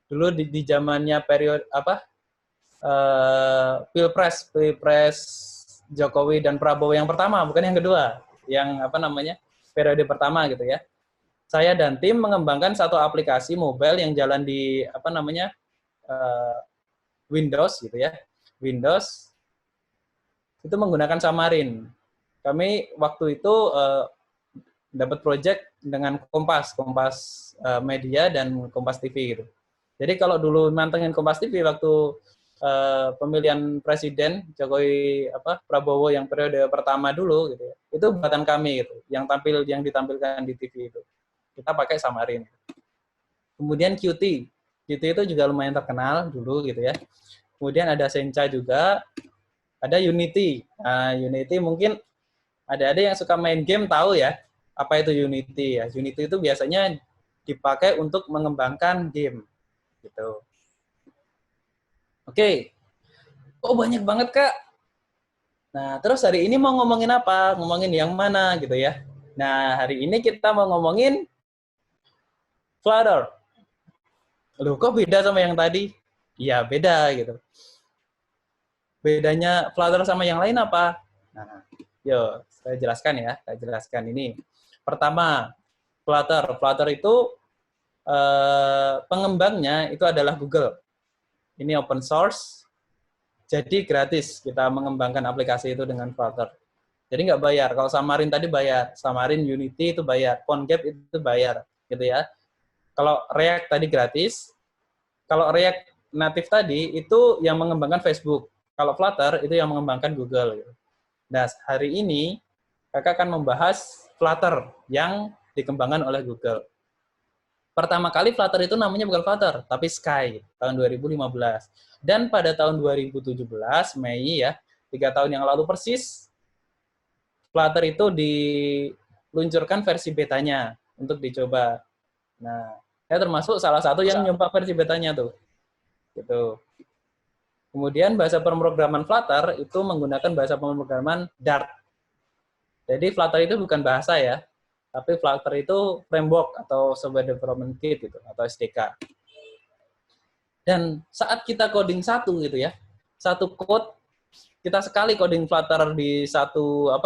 [SPEAKER 3] Dulu di zamannya periode Pilpres Jokowi dan Prabowo yang pertama, bukan yang kedua, yang periode pertama gitu ya. Saya dan tim mengembangkan satu aplikasi mobile yang jalan di Windows gitu ya. Windows itu menggunakan Xamarin. Kami waktu itu dapat project dengan Kompas Media dan Kompas TV gitu. Jadi kalau dulu mantengin Kompas TV waktu pemilihan presiden Jokowi Prabowo yang periode pertama dulu gitu ya. Itu buatan kami gitu, yang ditampilkan di TV itu. Kita pakai Xamarin. Kemudian Qt itu juga lumayan terkenal dulu gitu ya. Kemudian ada Sencha juga. Ada Unity. Nah, Unity mungkin ada yang suka main game tahu ya, apa itu Unity ya. Unity itu biasanya dipakai untuk mengembangkan game gitu. Oke. Oh, banyak banget, Kak. Nah, terus hari ini mau ngomongin apa? Ngomongin yang mana gitu ya. Nah, hari ini kita mau ngomongin Flutter. Loh, kok beda sama yang tadi? Iya, beda gitu. Bedanya Flutter sama yang lain apa? Nah, yuk, saya jelaskan ya. Saya jelaskan ini. Pertama, Flutter itu pengembangnya itu adalah Google. Ini open source, jadi gratis kita mengembangkan aplikasi itu dengan Flutter. Jadi nggak bayar. Kalau Xamarin tadi bayar. Xamarin, Unity itu bayar. PhoneGap itu bayar, gitu ya. Kalau React tadi gratis. Kalau React Native tadi itu yang mengembangkan Facebook. Kalau Flutter itu yang mengembangkan Google. Nah, hari ini Kakak akan membahas Flutter yang dikembangkan oleh Google. Pertama kali Flutter itu namanya bukan Flutter, tapi Sky, tahun 2015. Dan pada tahun 2017, Mei ya, 3 tahun yang lalu persis, Flutter itu diluncurkan versi betanya untuk dicoba. Nah, saya termasuk salah satu yang nyoba versi betanya tuh. Gitu. Kemudian bahasa pemrograman Flutter itu menggunakan bahasa pemrograman Dart. Jadi Flutter itu bukan bahasa ya, tapi Flutter itu framework atau software development kit gitu, atau SDK. Dan saat kita coding satu code, kita sekali coding Flutter di satu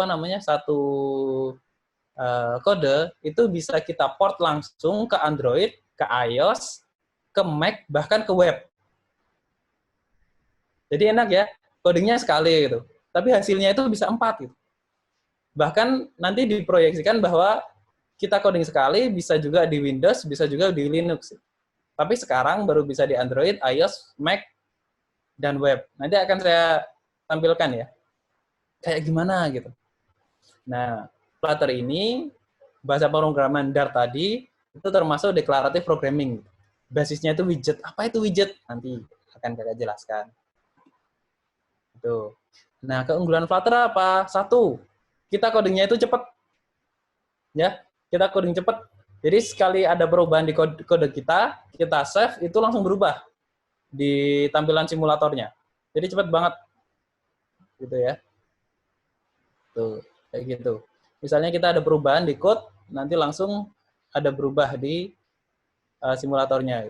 [SPEAKER 3] kode itu bisa kita port langsung ke Android, ke iOS, ke Mac, bahkan ke web. Jadi enak ya, codingnya sekali gitu. Tapi hasilnya itu bisa 4 gitu. Bahkan nanti diproyeksikan bahwa kita coding sekali bisa juga di Windows, bisa juga di Linux. Tapi sekarang baru bisa di Android, iOS, Mac, dan web. Nanti akan saya tampilkan ya. Kayak gimana gitu. Nah, Flutter ini, bahasa pemrograman Dart tadi, itu termasuk declarative programming. Basisnya itu widget. Apa itu widget? Nanti akan kakak jelaskan. Tuh. Nah, keunggulan Flutter apa? Satu, kita codingnya itu cepat. Ya, kita coding cepat. Jadi sekali ada perubahan di kode kita save, itu langsung berubah di tampilan simulatornya. Jadi cepat banget. Gitu ya. Tuh, kayak gitu. Misalnya kita ada perubahan di code, nanti langsung ada berubah di simulatornya.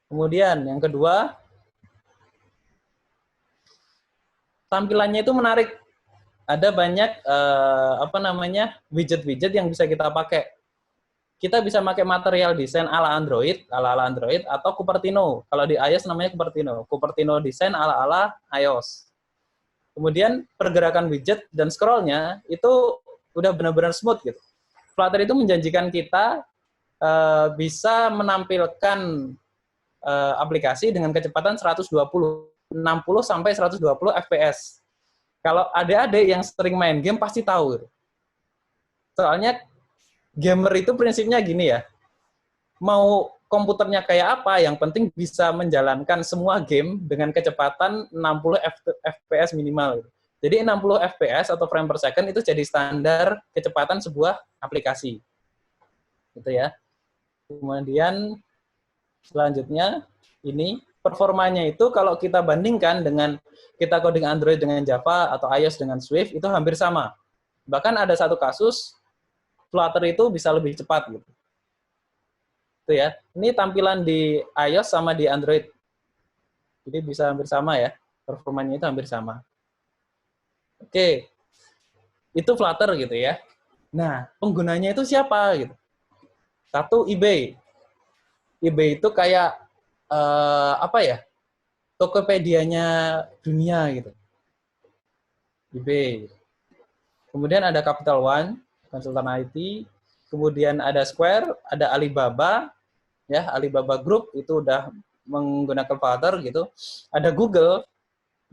[SPEAKER 3] Kemudian yang kedua, tampilannya itu menarik. Ada banyak widget-widget yang bisa kita pakai. Kita bisa pakai material desain ala Android atau Cupertino. Kalau di iOS namanya Cupertino desain ala iOS. Kemudian pergerakan widget dan scrollnya itu udah benar-benar smooth gitu. Flutter itu menjanjikan kita bisa menampilkan aplikasi dengan kecepatan 120, 60 sampai 120 fps. Kalau adik-adik yang sering main game pasti tahu. Soalnya gamer itu prinsipnya gini ya. Mau komputernya kayak apa, yang penting bisa menjalankan semua game dengan kecepatan 60 fps minimal. Jadi 60 fps atau frame per second itu jadi standar kecepatan sebuah aplikasi. Gitu ya. Kemudian selanjutnya ini performanya itu kalau kita bandingkan dengan kita coding Android dengan Java atau iOS dengan Swift itu hampir sama. Bahkan ada satu kasus Flutter itu bisa lebih cepat gitu. Itu ya. Ini tampilan di iOS sama di Android. Jadi bisa hampir sama ya. Performanya itu hampir sama. Oke. Itu Flutter gitu ya. Nah, penggunanya itu siapa gitu? Satu, eBay. eBay itu kayak Tokopedia-nya dunia gitu. eBay. Kemudian ada Capital One, konsultan IT. Kemudian ada Square, ada Alibaba, ya Alibaba Group itu udah menggunakan Flutter gitu. Ada Google,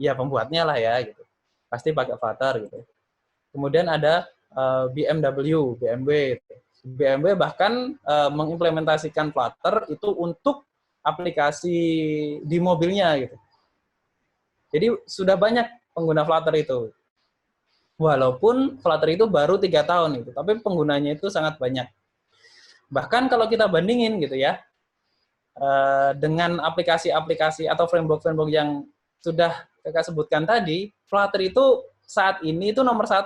[SPEAKER 3] ya pembuatnya lah ya gitu. Pasti pakai Flutter gitu. Kemudian ada BMW. BMW bahkan mengimplementasikan Flutter itu untuk aplikasi di mobilnya gitu. Jadi sudah banyak pengguna Flutter itu. Walaupun Flutter itu baru 3 tahun gitu, tapi penggunanya itu sangat banyak. Bahkan kalau kita bandingin gitu ya, dengan aplikasi-aplikasi atau framework-framework yang sudah kakak sebutkan tadi, Flutter itu saat ini itu nomor 1.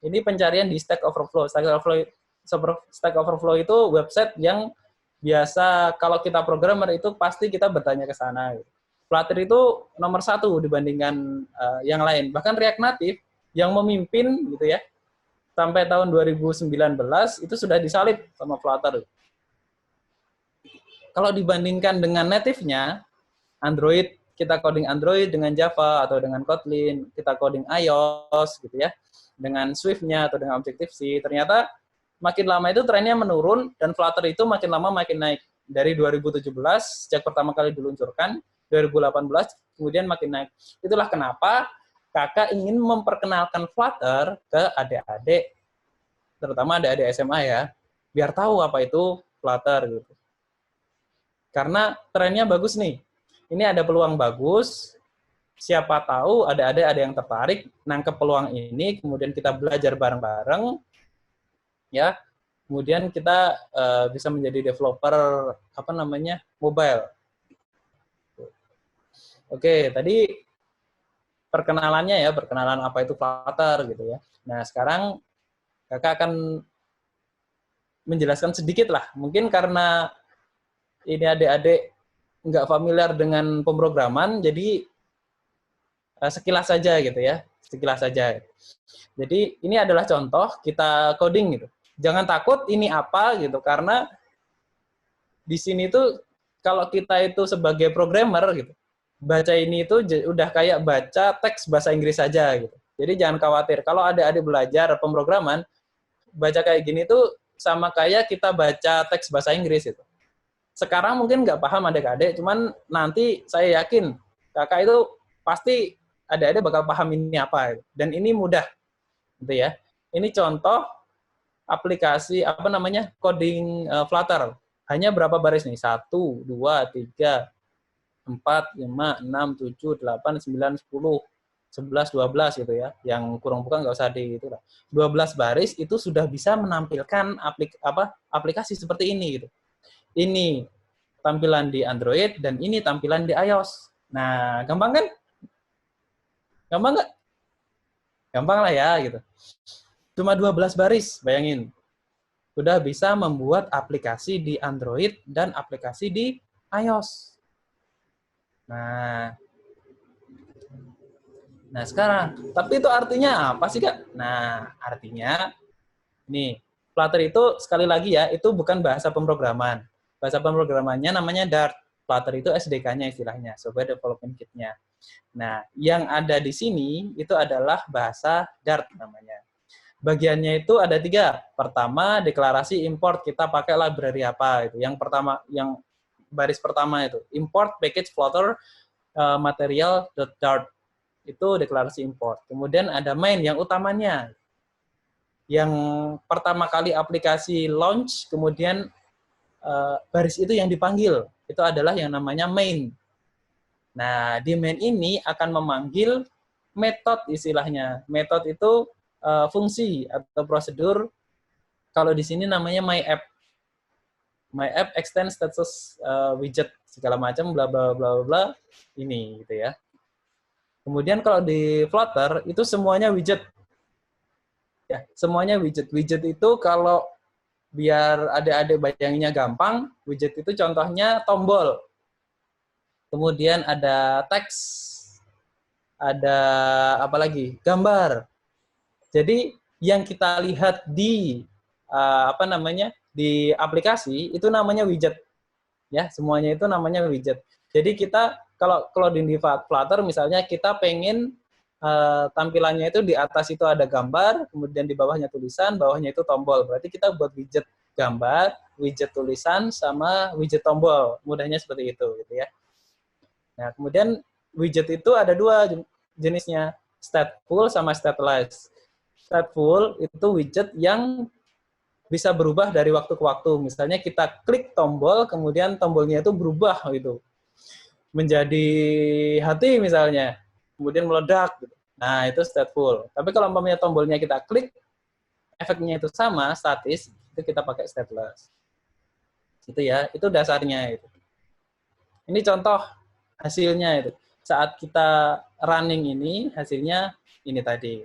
[SPEAKER 3] Ini pencarian di Stack Overflow. Stack Overflow itu website yang biasa kalau kita programmer itu pasti kita bertanya ke sana. Flutter itu nomor 1 dibandingkan yang lain. Bahkan React Native yang memimpin gitu ya, sampai tahun 2019 itu sudah disalip sama Flutter. Kalau dibandingkan dengan native-nya, Android, kita coding Android dengan Java atau dengan Kotlin, kita coding iOS gitu ya, dengan Swift-nya atau dengan Objective-C, ternyata makin lama itu trennya menurun dan Flutter itu makin lama makin naik. Dari 2017 sejak pertama kali diluncurkan, 2018 kemudian makin naik. Itulah kenapa kakak ingin memperkenalkan Flutter ke adik-adik, terutama adik-adik SMA ya, biar tahu apa itu Flutter gitu. Karena trennya bagus nih. Ini ada peluang bagus. Siapa tahu ada yang tertarik nangkep peluang ini, kemudian kita belajar bareng-bareng. Ya, kemudian kita bisa menjadi developer mobile. Oke, tadi perkenalannya ya, perkenalan apa itu Flutter gitu ya. Nah, sekarang kakak akan menjelaskan sedikit lah. Mungkin karena ini adik-adik nggak familiar dengan pemrograman, jadi sekilas saja gitu ya, sekilas saja. Jadi ini adalah contoh kita coding gitu. Jangan takut ini apa gitu, karena di sini tuh kalau kita itu sebagai programmer gitu, baca ini itu udah kayak baca teks bahasa Inggris saja gitu. Jadi jangan khawatir. Kalau adik-adik belajar pemrograman, baca kayak gini tuh sama kayak kita baca teks bahasa Inggris itu. Sekarang mungkin nggak paham adik-adik, cuman nanti saya yakin kakak itu pasti adik-adik bakal paham ini apa. Dan ini mudah. gitu ya. Ini contoh aplikasi apa namanya coding Flutter. Hanya berapa baris nih? 1, 2, 3, 4, 5, 6, 7, 8, 9, 10, 11, 12 gitu ya. Yang kurang bukan nggak usah di itu lah. 12 baris itu sudah bisa menampilkan aplikasi seperti ini gitu. Ini tampilan di Android dan ini tampilan di iOS. Nah, gampang kan? Gampang nggak? Gampang lah ya gitu. Cuma 12 baris, bayangin. Sudah bisa membuat aplikasi di Android dan aplikasi di iOS. Nah sekarang, tapi itu artinya apa sih, Kak? Nah, artinya, nih, Flutter itu sekali lagi ya, itu bukan bahasa pemrograman. Bahasa pemrogramannya namanya Dart. Flutter itu SDK-nya istilahnya, Software Development Kit-nya. Nah, yang ada di sini itu adalah bahasa Dart namanya. Bagiannya itu ada 3. Pertama, deklarasi import, kita pakai library apa itu. Yang pertama, yang baris pertama itu, import package Flutter material.dart. Itu deklarasi import. Kemudian ada main yang utamanya. Yang pertama kali aplikasi launch, kemudian baris itu yang dipanggil. Itu adalah yang namanya main. Nah, di main ini akan memanggil metode istilahnya. Metode itu fungsi atau prosedur. Kalau di sini namanya my_app. My_app extend status widget segala macam bla bla bla bla ini gitu ya. Kemudian kalau di Flutter itu semuanya widget. Ya, semuanya widget. Widget itu kalau biar adik-adik bayanginnya gampang, widget itu contohnya tombol. Kemudian ada teks, ada apa lagi? Gambar. Jadi yang kita lihat di di aplikasi itu namanya widget. Ya, semuanya itu namanya widget. Jadi kita kalau di Flutter misalnya kita pengen tampilannya itu di atas itu ada gambar, kemudian di bawahnya tulisan, bawahnya itu tombol. Berarti kita buat widget gambar, widget tulisan, sama widget tombol. Mudahnya seperti itu, gitu ya. Nah, kemudian widget itu ada 2 jenisnya, stateful sama stateless. Stateful itu widget yang bisa berubah dari waktu ke waktu. Misalnya kita klik tombol, kemudian tombolnya itu berubah gitu. Menjadi hati misalnya, kemudian meledak. Nah, itu stateful. Tapi kalau umpamanya tombolnya kita klik, efeknya itu sama, statis, itu kita pakai stateless. Itu ya, itu dasarnya itu. Ini contoh hasilnya itu. Saat kita running ini, hasilnya ini tadi.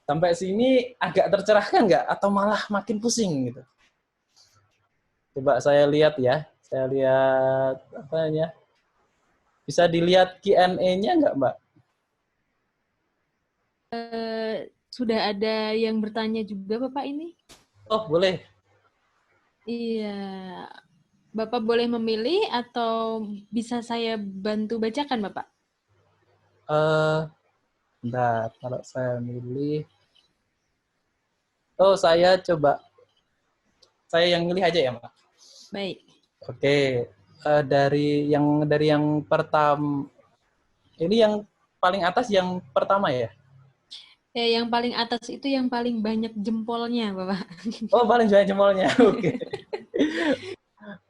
[SPEAKER 3] Sampai sini agak tercerahkan nggak? Atau malah makin pusing gitu? Coba saya lihat ya. Saya lihat apa ya? Bisa dilihat Q&A-nya nggak, Mbak?
[SPEAKER 1] Sudah ada yang bertanya juga, Bapak ini?
[SPEAKER 3] Oh, boleh.
[SPEAKER 1] Iya. Bapak boleh memilih atau bisa saya bantu bacakan, Bapak?
[SPEAKER 3] Bentar, kalau saya milih. Oh, saya coba. Saya yang milih aja ya, Mbak.
[SPEAKER 1] Baik.
[SPEAKER 3] Oke. Dari yang pertama, ini yang paling atas yang pertama ya?
[SPEAKER 1] Yang paling atas itu yang paling banyak jempolnya, Bapak.
[SPEAKER 3] Oh, paling banyak jempolnya. Oke.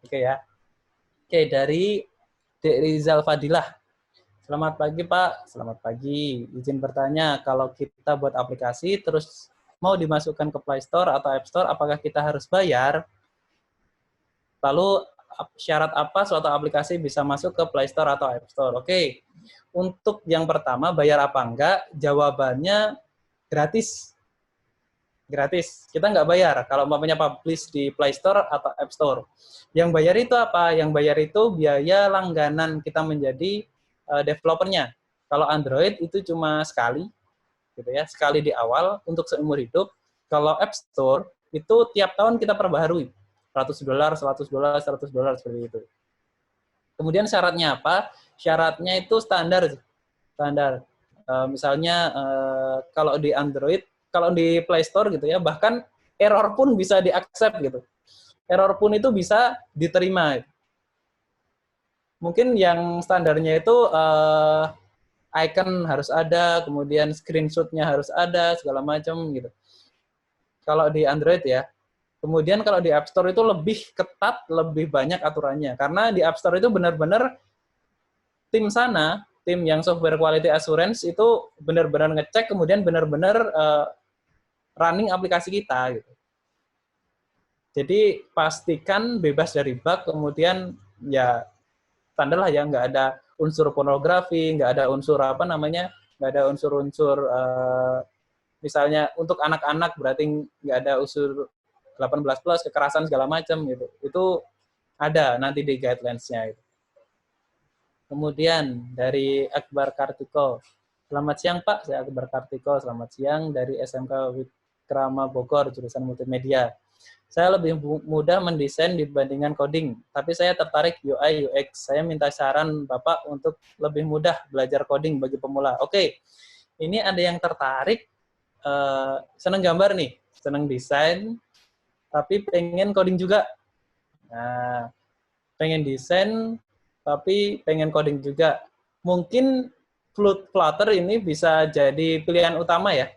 [SPEAKER 3] Oke ya. Oke, dari Dek Rizal Fadilah. Selamat pagi, Pak. Selamat pagi. Izin bertanya, kalau kita buat aplikasi terus mau dimasukkan ke Play Store atau App Store, apakah kita harus bayar? Lalu syarat apa suatu aplikasi bisa masuk ke Play Store atau App Store? Oke. Untuk yang pertama, bayar apa enggak? Jawabannya gratis. Gratis. Kita nggak bayar kalau umpamanya publish di Play Store atau App Store. Yang bayar itu apa? Yang bayar itu biaya langganan kita menjadi developernya. Kalau Android itu cuma sekali, gitu ya, sekali di awal untuk seumur hidup. Kalau App Store itu tiap tahun kita perbaharui. $100, $100, $100 seperti itu. Kemudian syaratnya apa? Syaratnya itu standar. Misalnya kalau di Android, kalau di Play Store gitu ya, bahkan error pun bisa di-accept gitu. Error pun itu bisa diterima. Mungkin yang standarnya itu icon harus ada, kemudian screenshot-nya harus ada, segala macam gitu. Kalau di Android ya. Kemudian kalau di App Store itu lebih ketat, lebih banyak aturannya. Karena di App Store itu benar-benar tim sana, tim yang software quality assurance itu benar-benar ngecek, kemudian benar-benar running aplikasi kita gitu. Jadi pastikan bebas dari bug, kemudian ya standar lah ya, nggak ada unsur pornografi, nggak ada unsur nggak ada unsur-unsur misalnya untuk anak-anak berarti nggak ada unsur 18 plus, kekerasan segala macam gitu. Itu ada nanti di guidelines-nya. Gitu. Kemudian dari Akbar Kartiko, selamat siang Pak, saya Akbar Kartiko, selamat siang dari SMK Wikrama Bogor, jurusan multimedia. Saya lebih mudah mendesain dibandingkan coding, tapi saya tertarik UI UX. Saya minta saran Bapak untuk lebih mudah belajar coding bagi pemula. Oke, ini ada yang tertarik, senang gambar nih, senang desain, tapi pengen coding juga. Nah, pengen desain, tapi pengen coding juga. Mungkin Flutter ini bisa jadi pilihan utama ya.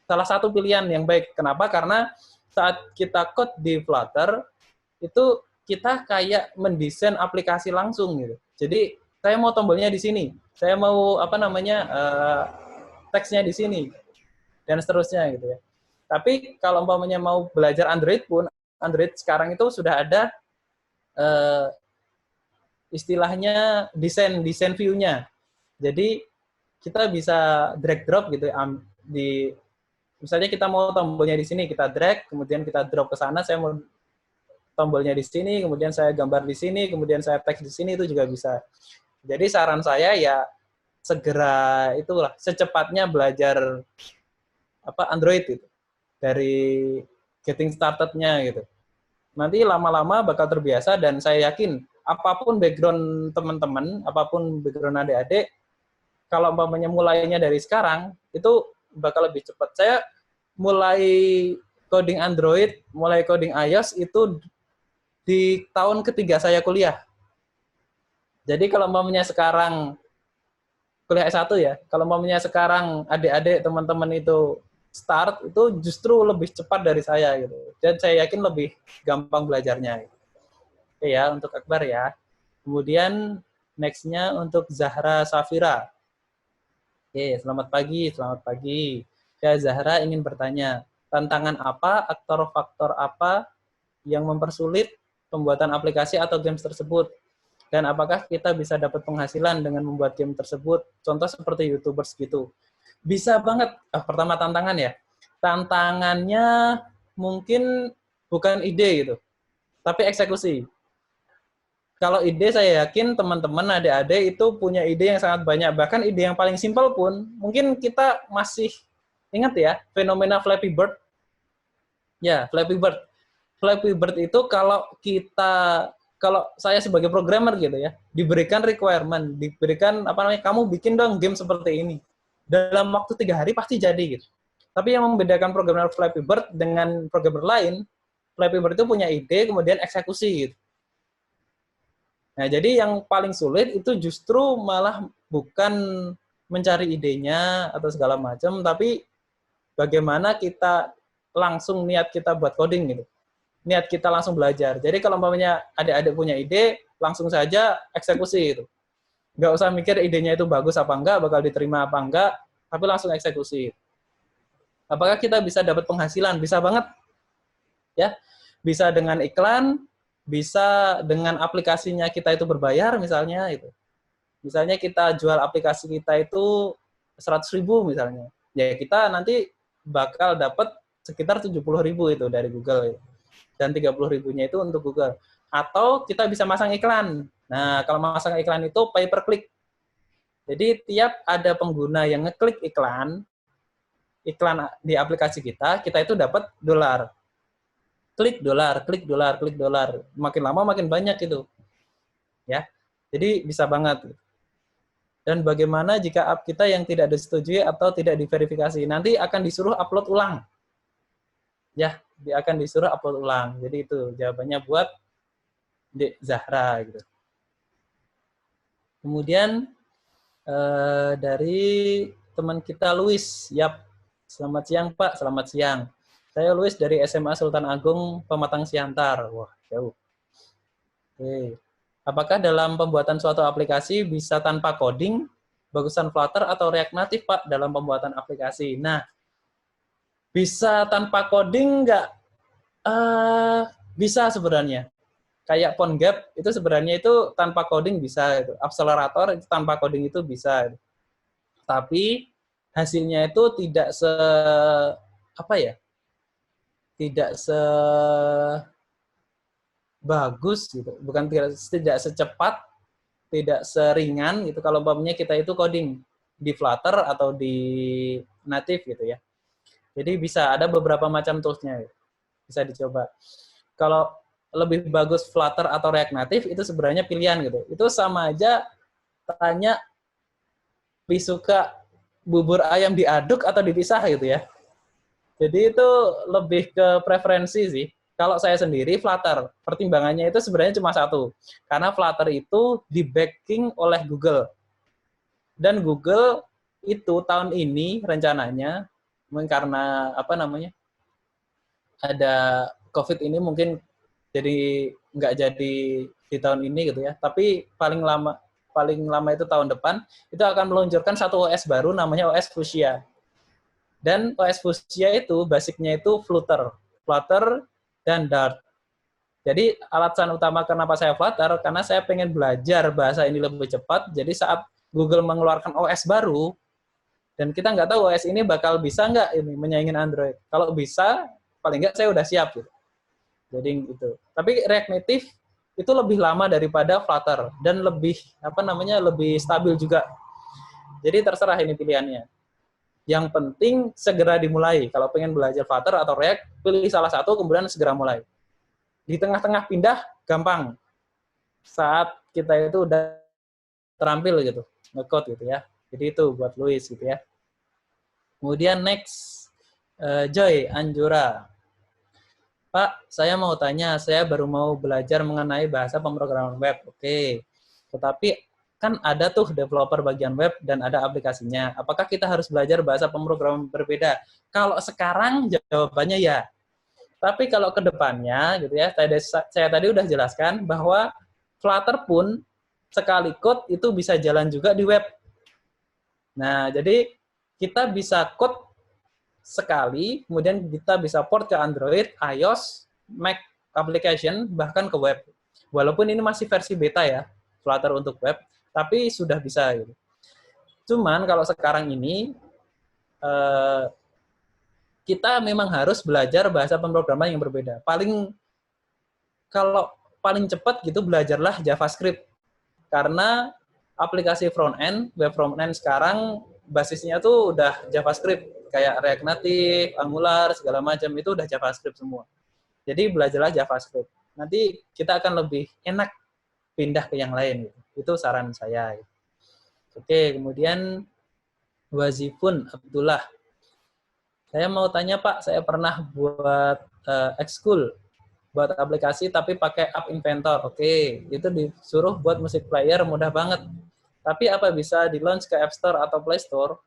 [SPEAKER 3] Salah satu pilihan yang baik. Kenapa? Karena saat kita code di Flutter, itu kita kayak mendesain aplikasi langsung gitu. Jadi saya mau tombolnya di sini, saya mau teksnya di sini, dan seterusnya gitu ya. Tapi kalau umpamanya mau belajar Android pun, Android sekarang itu sudah ada istilahnya desain view-nya. Jadi kita bisa drag drop gitu di misalnya kita mau tombolnya di sini, kita drag, kemudian kita drop ke sana, saya mau tombolnya di sini, kemudian saya gambar di sini, kemudian saya teks di sini, itu juga bisa. Jadi saran saya ya segera itulah, secepatnya belajar Android gitu. Dari getting started-nya gitu. Nanti lama-lama bakal terbiasa, dan saya yakin apapun background teman-teman, apapun background adik-adik, kalau umpamanya mulainya dari sekarang, itu bakal lebih cepat. Saya mulai coding Android, mulai coding iOS itu di tahun ketiga saya kuliah. Jadi kalau umpamanya sekarang kuliah S1 ya, kalau umpamanya sekarang adik-adik teman-teman itu start, itu justru lebih cepat dari saya gitu. Dan saya yakin lebih gampang belajarnya. Gitu. Oke ya, untuk Akbar ya. Kemudian next-nya untuk Zahra Safira. Oke, selamat pagi. Ya, Zahra ingin bertanya, tantangan apa atau faktor apa yang mempersulit pembuatan aplikasi atau games tersebut? Dan apakah kita bisa dapat penghasilan dengan membuat game tersebut? Contoh seperti YouTubers gitu. Bisa banget. Pertama tantangan ya. Tantangannya mungkin bukan ide gitu, tapi eksekusi. Kalau ide saya yakin teman-teman adik-adik itu punya ide yang sangat banyak. Bahkan ide yang paling simpel pun, mungkin kita masih ingat ya, fenomena Flappy Bird. Ya, Flappy Bird. Flappy Bird itu kalau saya sebagai programmer gitu ya, diberikan requirement, diberikan kamu bikin dong game seperti ini. Dalam waktu 3 hari pasti jadi gitu. Tapi yang membedakan programmer Flappy Bird dengan programmer lain, Flappy Bird itu punya ide, kemudian eksekusi gitu. Nah, jadi yang paling sulit itu justru malah bukan mencari idenya atau segala macam, tapi bagaimana kita langsung niat kita buat coding gitu. Niat kita langsung belajar. Jadi kalau umpamanya adik-adik punya ide, langsung saja eksekusi gitu. Nggak usah mikir idenya itu bagus apa enggak, bakal diterima apa enggak, tapi langsung eksekusi. Apakah kita bisa dapat penghasilan? Bisa banget. Ya. Bisa dengan iklan, bisa dengan aplikasinya kita itu berbayar misalnya itu. Misalnya kita jual aplikasi kita itu 100.000 misalnya. Ya kita nanti bakal dapat sekitar 70.000 itu dari Google. Dan 30.000-nya itu untuk Google. Atau kita bisa masang iklan. Nah, kalau masang iklan itu pay per click. Jadi tiap ada pengguna yang ngeklik iklan di aplikasi kita itu dapat $. Klik $. Makin lama makin banyak itu. Ya. Jadi bisa banget. Dan bagaimana jika app kita yang tidak disetujui atau tidak diverifikasi? Nanti akan disuruh upload ulang. Ya, akan disuruh upload ulang. Jadi itu jawabannya buat Dek Zahra gitu. Kemudian Dari teman kita Luis. Yap. Selamat siang Pak, selamat siang. Saya Luis dari SMA Sultan Agung Pematang Siantar. Wah, jauh. Oke. Apakah dalam pembuatan suatu aplikasi bisa tanpa coding, bagusan Flutter atau React Native Pak dalam pembuatan aplikasi? Nah, bisa tanpa coding nggak? Bisa sebenarnya. Kayak PhoneGap itu sebenarnya itu tanpa coding bisa. Gitu. Accelerator itu tanpa coding itu bisa. Gitu. Tapi hasilnya itu tidak tidak sebagus gitu, bukan tidak secepat, tidak seringan gitu kalau umpamanya kita itu coding di Flutter atau di native gitu ya. Jadi bisa ada beberapa macam toolsnya gitu. Bisa dicoba. Kalau lebih bagus Flutter atau React Native itu sebenarnya pilihan gitu. Itu sama aja tanya lebih suka bubur ayam diaduk atau dipisah gitu ya. Jadi itu lebih ke preferensi sih. Kalau saya sendiri Flutter, pertimbangannya itu sebenarnya cuma satu. Karena Flutter itu di-backing oleh Google. Dan Google itu tahun ini rencananya karena ada COVID ini mungkin jadi nggak jadi di tahun ini gitu ya. Tapi paling lama itu tahun depan itu akan meluncurkan satu OS baru namanya OS Fuchsia. Dan OS Fuchsia itu basicnya itu Flutter dan Dart. Jadi alasan utama kenapa saya Flutter karena saya pengen belajar bahasa ini lebih cepat. Jadi saat Google mengeluarkan OS baru dan kita nggak tahu OS ini bakal bisa nggak ini menyaingin Android. Kalau bisa, paling nggak saya udah siap gitu. Jadi gitu. Tapi React Native itu lebih lama daripada Flutter dan lebih lebih stabil juga. Jadi terserah ini pilihannya. Yang penting segera dimulai. Kalau pengen belajar Flutter atau React, pilih salah satu kemudian segera mulai. Di tengah-tengah pindah gampang. Saat kita itu udah terampil gitu, nge-code gitu ya. Jadi itu buat Luis gitu ya. Kemudian next Joy Anjura. Pak, saya mau tanya, saya baru mau belajar mengenai bahasa pemrograman web. Oke. Tetapi kan ada tuh developer bagian web dan ada aplikasinya. Apakah kita harus belajar bahasa pemrograman berbeda? Kalau sekarang jawabannya ya. Tapi kalau ke depannya gitu ya, saya tadi udah jelaskan bahwa Flutter pun sekali code itu bisa jalan juga di web. Nah, jadi kita bisa code sekali, kemudian kita bisa port ke Android, iOS, Mac application, bahkan ke web. Walaupun ini masih versi beta ya, Flutter untuk web, tapi sudah bisa. Gitu. Cuman kalau sekarang ini, kita memang harus belajar bahasa pemrograman yang berbeda. Kalau paling cepat gitu belajarlah JavaScript. Karena aplikasi front-end, web front-end sekarang basisnya tuh udah JavaScript. Kayak React Native, Angular, segala macam itu udah JavaScript semua. Jadi belajarlah JavaScript. Nanti kita akan lebih enak pindah ke yang lain. Gitu. Itu saran saya. Gitu. Oke, kemudian Wazifun Abdullah. Saya mau tanya Pak, saya pernah buat Xcool, buat aplikasi tapi pakai App Inventor. Oke, itu disuruh buat music player mudah banget. Tapi apa bisa di-launch ke App Store atau Play Store?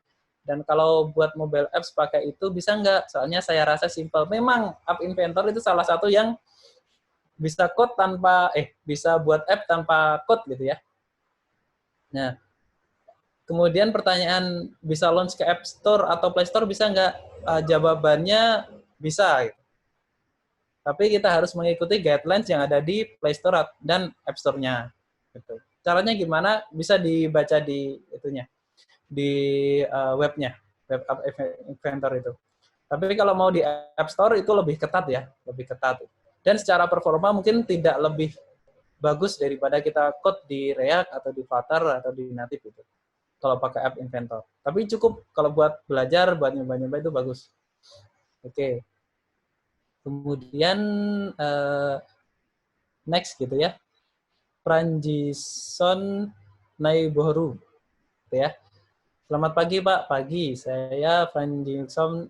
[SPEAKER 3] Dan kalau buat mobile apps pakai itu bisa nggak? Soalnya saya rasa simple. Memang App Inventor itu salah satu yang bisa code bisa buat app tanpa code gitu ya. Nah, kemudian pertanyaan bisa launch ke App Store atau Play Store bisa nggak? Jawabannya bisa. Gitu. Tapi kita harus mengikuti guidelines yang ada di Play Store dan App Store-nya. Gitu. Caranya gimana? Bisa dibaca di itunya. Di webnya, web App Inventor itu. Tapi kalau mau di App Store itu lebih ketat ya, lebih ketat. Dan secara performa mungkin tidak lebih bagus daripada kita code di React atau di Flutter atau di Native itu. Kalau pakai App Inventor. Tapi cukup kalau buat belajar, buat nyoba-nyoba itu bagus. Oke. Kemudian next gitu ya. Pranjison Naiboru. Gitu ya. Selamat pagi Pak, pagi. Saya Pranjimson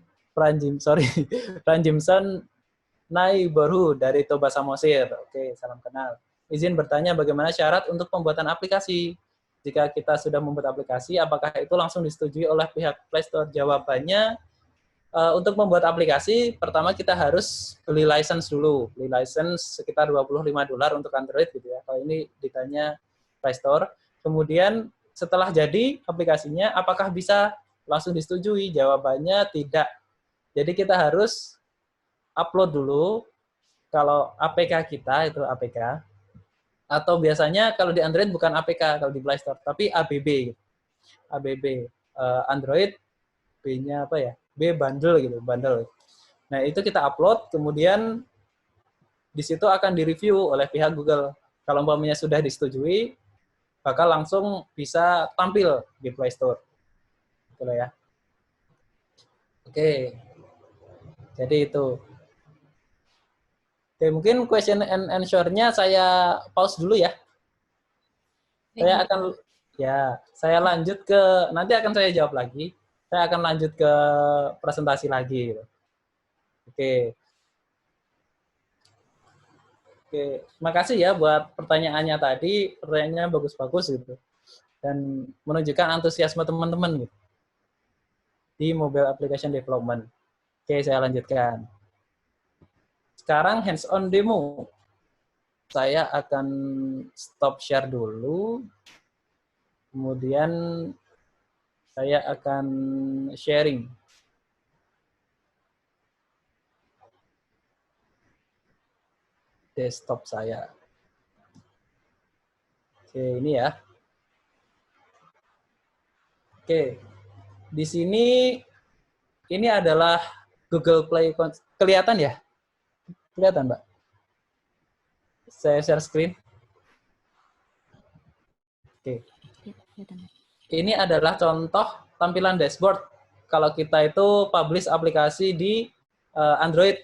[SPEAKER 3] Naiboru dari Toba Samosir. Oke, salam kenal. Izin bertanya bagaimana syarat untuk pembuatan aplikasi. Jika kita sudah membuat aplikasi, apakah itu langsung disetujui oleh pihak Play Store? Jawabannya, untuk membuat aplikasi, pertama kita harus beli license dulu. Beli license sekitar $25 untuk Android gitu ya. Kalau ini ditanya Play Store. Kemudian setelah jadi aplikasinya, apakah bisa langsung disetujui? Jawabannya tidak. Jadi kita harus upload dulu. Kalau APK kita, itu APK. Atau biasanya kalau di Android bukan APK, kalau di Play Store, tapi ABB. ABB. Android, B-nya apa ya? B bundle gitu, bundle. Nah, itu kita upload, kemudian di situ akan direview oleh pihak Google. Kalau umpamanya sudah disetujui, bakal langsung bisa tampil di Play Store. Gitu ya. Oke. Jadi itu. Oke, mungkin question and answer-nya saya pause dulu ya. Saya lanjut ke, nanti akan saya jawab lagi. Saya akan lanjut ke presentasi lagi. Oke. Oke, makasih ya buat pertanyaannya tadi. Pertanyaannya bagus-bagus gitu. Dan menunjukkan antusiasme teman-teman gitu di mobile application development. Oke, saya lanjutkan. Sekarang hands-on demo. Saya akan stop share dulu. Kemudian saya akan sharing. Desktop saya. Oke, ini ya. Oke. Di sini ini adalah Google Play. Kelihatan ya? Kelihatan, Mbak? Saya share screen. Oke. Ini adalah contoh tampilan dashboard kalau kita itu publish aplikasi di Android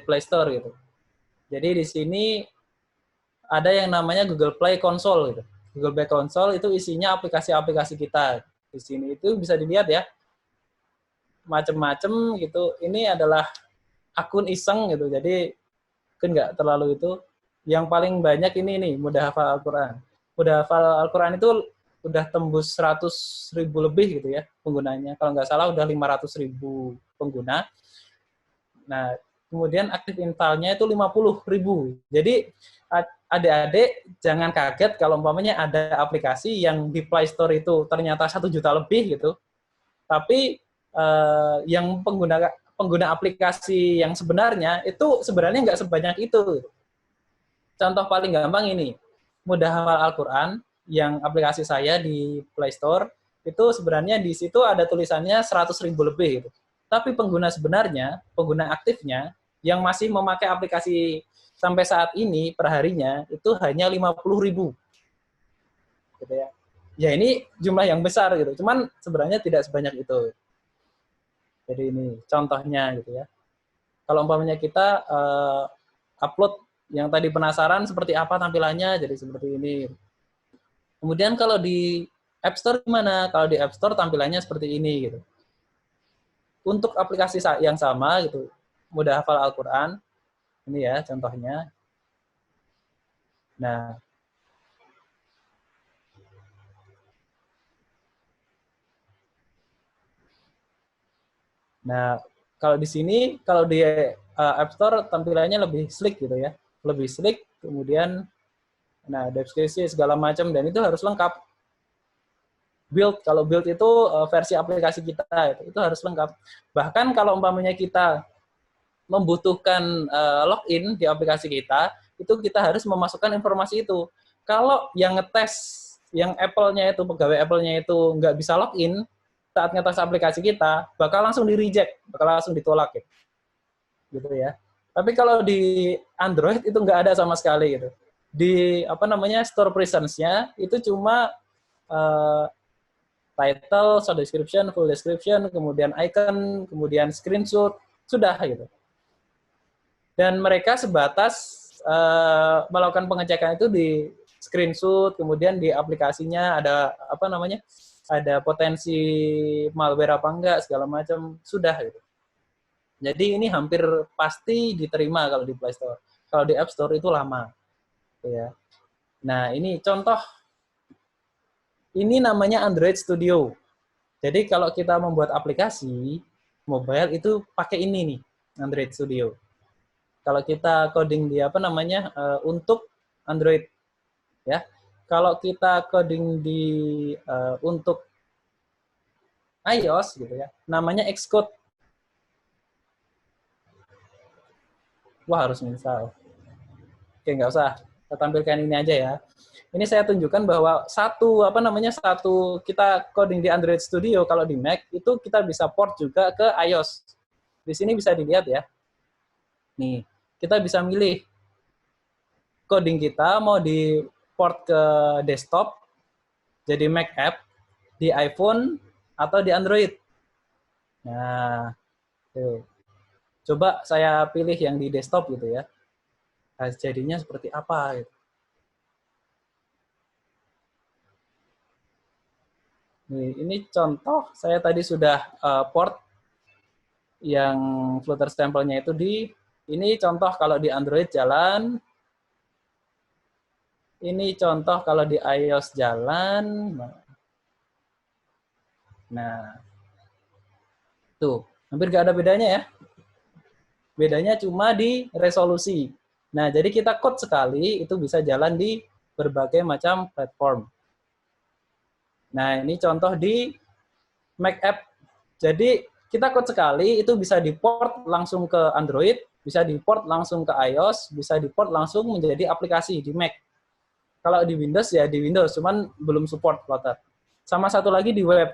[SPEAKER 3] Play Store gitu. Jadi di sini ada yang namanya Google Play Console gitu. Google Play Console itu isinya aplikasi-aplikasi kita. Di sini itu bisa dilihat ya. Macem-macem gitu. Ini adalah akun iseng gitu. Jadi mungkin nggak terlalu itu. Yang paling banyak ini nih, mudah hafal Al-Quran. Mudah hafal Al-Quran itu udah tembus 100.000 lebih gitu ya penggunanya. Kalau nggak salah udah 500.000 pengguna. Nah, kemudian aktif installnya itu 50.000. Jadi adik-adik jangan kaget kalau umpamanya ada aplikasi yang di Play Store itu ternyata 1 juta lebih gitu. Tapi yang pengguna aplikasi yang sebenarnya itu sebenarnya nggak sebanyak itu. Contoh paling gampang ini, mudah hafal Al-Quran yang aplikasi saya di Play Store itu sebenarnya di situ ada tulisannya 100.000 lebih gitu. Tapi pengguna sebenarnya, pengguna aktifnya yang masih memakai aplikasi sampai saat ini perharinya itu hanya 50.000. Gitu ya. Ya ini jumlah yang besar gitu. Cuman sebenarnya tidak sebanyak itu. Jadi ini contohnya gitu ya. Kalau umpamanya kita upload yang tadi penasaran seperti apa tampilannya, jadi seperti ini. Kemudian kalau di App Store gimana? Kalau di App Store tampilannya seperti ini gitu. Untuk aplikasi yang sama gitu, mudah hafal Al-Quran, ini ya contohnya. Nah, kalau di sini, kalau di App Store tampilannya lebih slick gitu ya. Lebih slick, kemudian deskripsi segala macam, dan itu harus lengkap. Build, kalau build itu versi aplikasi kita, itu harus lengkap. Bahkan kalau umpamanya kita membutuhkan login di aplikasi kita, itu kita harus memasukkan informasi itu. Kalau yang ngetes, yang Apple-nya itu, pegawai Apple-nya itu nggak bisa login, saat ngetes aplikasi kita, bakal langsung di-reject, bakal langsung ditolak gitu ya. Tapi kalau di Android itu nggak ada sama sekali gitu. Di store presence-nya itu cuma title, short description, full description, kemudian icon, kemudian screenshot, sudah gitu. Dan mereka sebatas melakukan pengecekan itu di screenshot, kemudian di aplikasinya ada ada potensi malware apa enggak, segala macam, sudah gitu. Jadi ini hampir pasti diterima kalau di Play Store. Kalau di App Store itu lama. Ya. Nah, ini contoh Ini namanya Android Studio. Jadi kalau kita membuat aplikasi mobile itu pakai ini nih, Android Studio. Kalau kita coding di untuk Android, ya. Kalau kita coding di untuk iOS gitu ya, namanya Xcode. Wah, harus install. Oke, nggak usah. Kita tampilkan ini aja ya. Ini saya tunjukkan bahwa satu kita coding di Android Studio kalau di Mac itu kita bisa port juga ke iOS. Di sini bisa dilihat ya. Nih, kita bisa milih coding kita mau di port ke desktop jadi Mac app, di iPhone atau di Android. Nah, tuh. Coba saya pilih yang di desktop gitu ya. Nah, jadinya seperti apa gitu. Ini contoh, saya tadi sudah port yang Flutter stempelnya itu ini contoh kalau di Android jalan, ini contoh kalau di iOS jalan. Nah, tuh, hampir nggak ada bedanya ya. Bedanya cuma di resolusi. Nah, jadi kita code sekali, itu bisa jalan di berbagai macam platform. Nah, ini contoh di Mac App. Jadi, kita code sekali, itu bisa di-port langsung ke Android, bisa di-port langsung ke iOS, bisa di-port langsung menjadi aplikasi di Mac. Kalau di Windows, ya di Windows, cuman belum support Flutter. Sama satu lagi di web.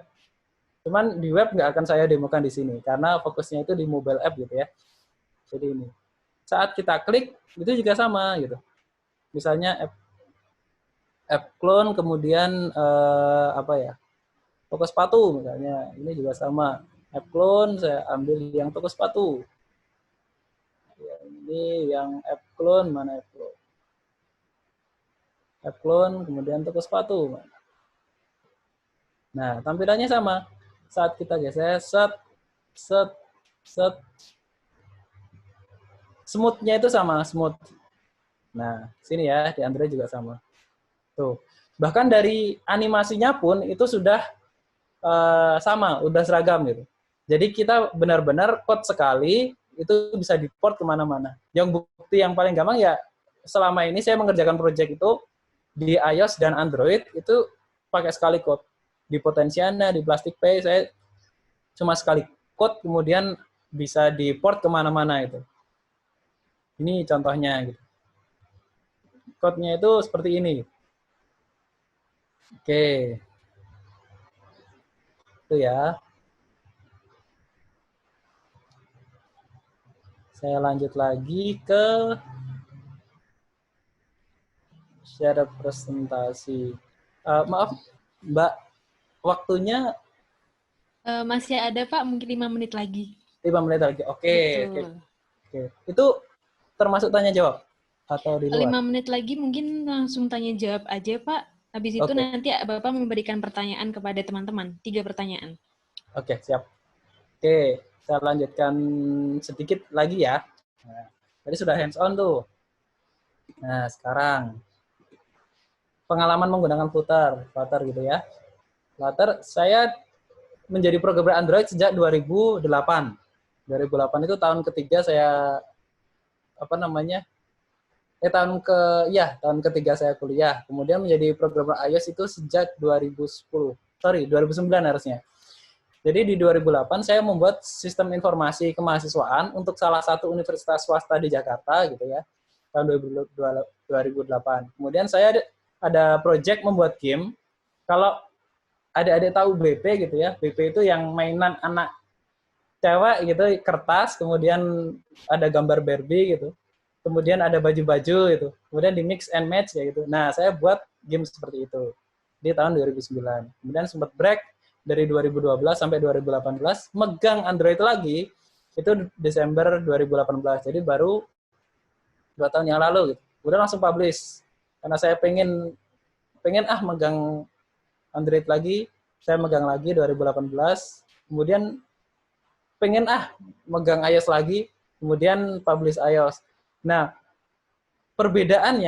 [SPEAKER 3] Cuman di web nggak akan saya demokan di sini, karena fokusnya itu di mobile app gitu ya. Jadi ini. Saat kita klik, itu juga sama gitu. Misalnya app clone, kemudian toko sepatu misalnya. Ini juga sama. App clone, saya ambil yang toko sepatu. Ini yang app clone, mana app clone? App clone, kemudian toko sepatu. Nah, tampilannya sama. Saat kita geser, set. Smooth-nya itu sama, smooth. Nah, sini ya, di Android juga sama. Tuh. Bahkan dari animasinya pun itu sudah sama, udah seragam gitu. Jadi kita benar-benar code sekali, itu bisa di-port kemana-mana. Yang bukti yang paling gampang ya, selama ini saya mengerjakan project itu, di iOS dan Android, itu pakai sekali code. Di Potensiana, di Plastic Pay, saya cuma sekali code, kemudian bisa di-port kemana-mana itu. Ini contohnya gitu. Code-nya itu seperti ini. Oke. Itu ya. Saya lanjut lagi ke share presentasi. Maaf, Mbak, waktunya
[SPEAKER 1] Masih ada Pak, mungkin 5 menit lagi.
[SPEAKER 3] 5 menit lagi. Oke. Itu termasuk tanya jawab atau di luar?
[SPEAKER 1] 5 menit lagi mungkin langsung tanya jawab aja Pak. Habis itu nanti Bapak memberikan pertanyaan kepada teman-teman. 3 pertanyaan.
[SPEAKER 3] Oke, siap. Oke, saya lanjutkan sedikit lagi ya. Nah, tadi sudah hands on tuh. Nah, sekarang pengalaman menggunakan Flutter gitu ya. Flutter, saya menjadi programmer Android sejak 2008. 2008 itu tahun ketiga saya tahun ketiga saya kuliah. Kemudian menjadi programmer iOS itu sejak 2009 harusnya. Jadi di 2008 saya membuat sistem informasi kemahasiswaan untuk salah satu universitas swasta di Jakarta gitu ya. Tahun 2008. Kemudian saya ada project membuat game. Kalau adik-adik tahu BP gitu ya. BP itu yang mainan anak cewek gitu, kertas, kemudian ada gambar Barbie gitu. Kemudian ada baju-baju gitu. Kemudian di mix and match kayak gitu. Nah, saya buat game seperti itu di tahun 2009. Kemudian sempat break dari 2012 sampai 2018, megang Android lagi itu Desember 2018. Jadi baru 2 tahun yang lalu gitu. Udah langsung publish. Karena saya pengen megang Android lagi, saya megang lagi 2018. Kemudian pengen megang iOS lagi, kemudian publish iOS. Nah, perbedaan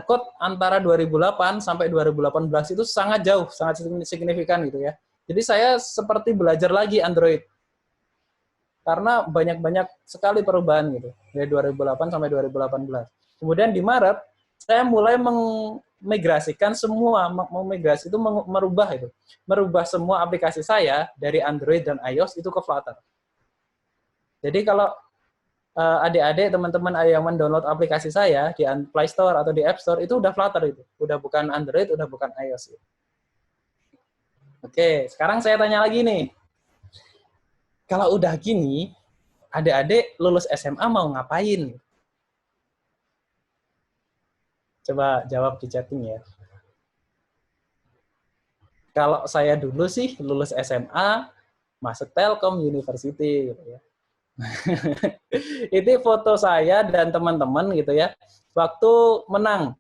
[SPEAKER 3] code antara 2008 sampai 2018 itu sangat jauh, sangat signifikan gitu ya. Jadi saya seperti belajar lagi Android. Karena banyak-banyak sekali perubahan gitu dari 2008 sampai 2018. Kemudian di Maret saya mulai memigrasikan semua, memigrasi itu merubah semua aplikasi saya dari Android dan iOS itu ke Flutter. Jadi kalau adik-adik teman-teman yang mendownload aplikasi saya di Play Store atau di App Store itu udah Flutter itu, udah bukan Android, udah bukan iOS. Oke, sekarang saya tanya lagi nih. Kalau udah gini, adik-adik lulus SMA mau ngapain? Coba jawab di chatting ya. Kalau saya dulu sih lulus SMA, masuk Telkom University gitu ya. Itu foto saya dan teman-teman gitu ya. Waktu menang,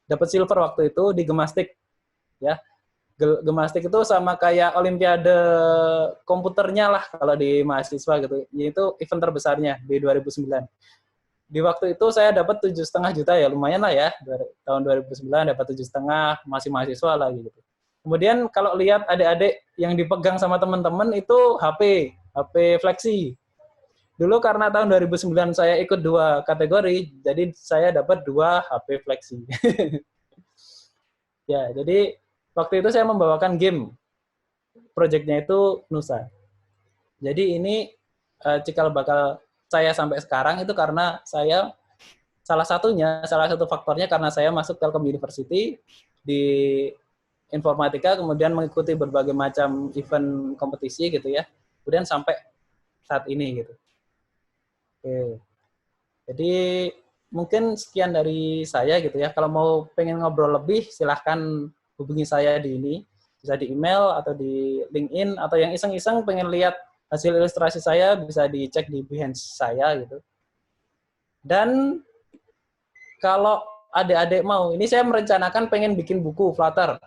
[SPEAKER 3] dapat silver waktu itu di Gemastik ya. Gemastik itu sama kayak olimpiade komputernya lah kalau di mahasiswa gitu. Itu event terbesarnya di 2009. Di waktu itu saya dapat 7,5 juta ya, lumayan lah ya. Tahun 2009 dapat 7,5, masih mahasiswa lagi gitu. Kemudian kalau lihat adik-adik yang dipegang sama teman-teman itu HP Flexi. Dulu karena tahun 2009 saya ikut 2 kategori, jadi saya dapat 2 HP Flexi. Ya, jadi waktu itu saya membawakan game. Proyeknya itu Nusa. Jadi ini cikal bakal saya sampai sekarang itu karena saya salah satu faktornya karena saya masuk Telkom University di informatika, kemudian mengikuti berbagai macam event kompetisi gitu ya. Kemudian sampai saat ini gitu. Oke. Jadi mungkin sekian dari saya gitu ya. Kalau mau pengen ngobrol lebih silahkan hubungi saya di ini, bisa di email atau di LinkedIn, atau yang iseng-iseng pengen lihat hasil ilustrasi saya bisa dicek di Behance saya gitu. Dan kalau adik-adik mau, ini saya merencanakan pengen bikin buku Flutter,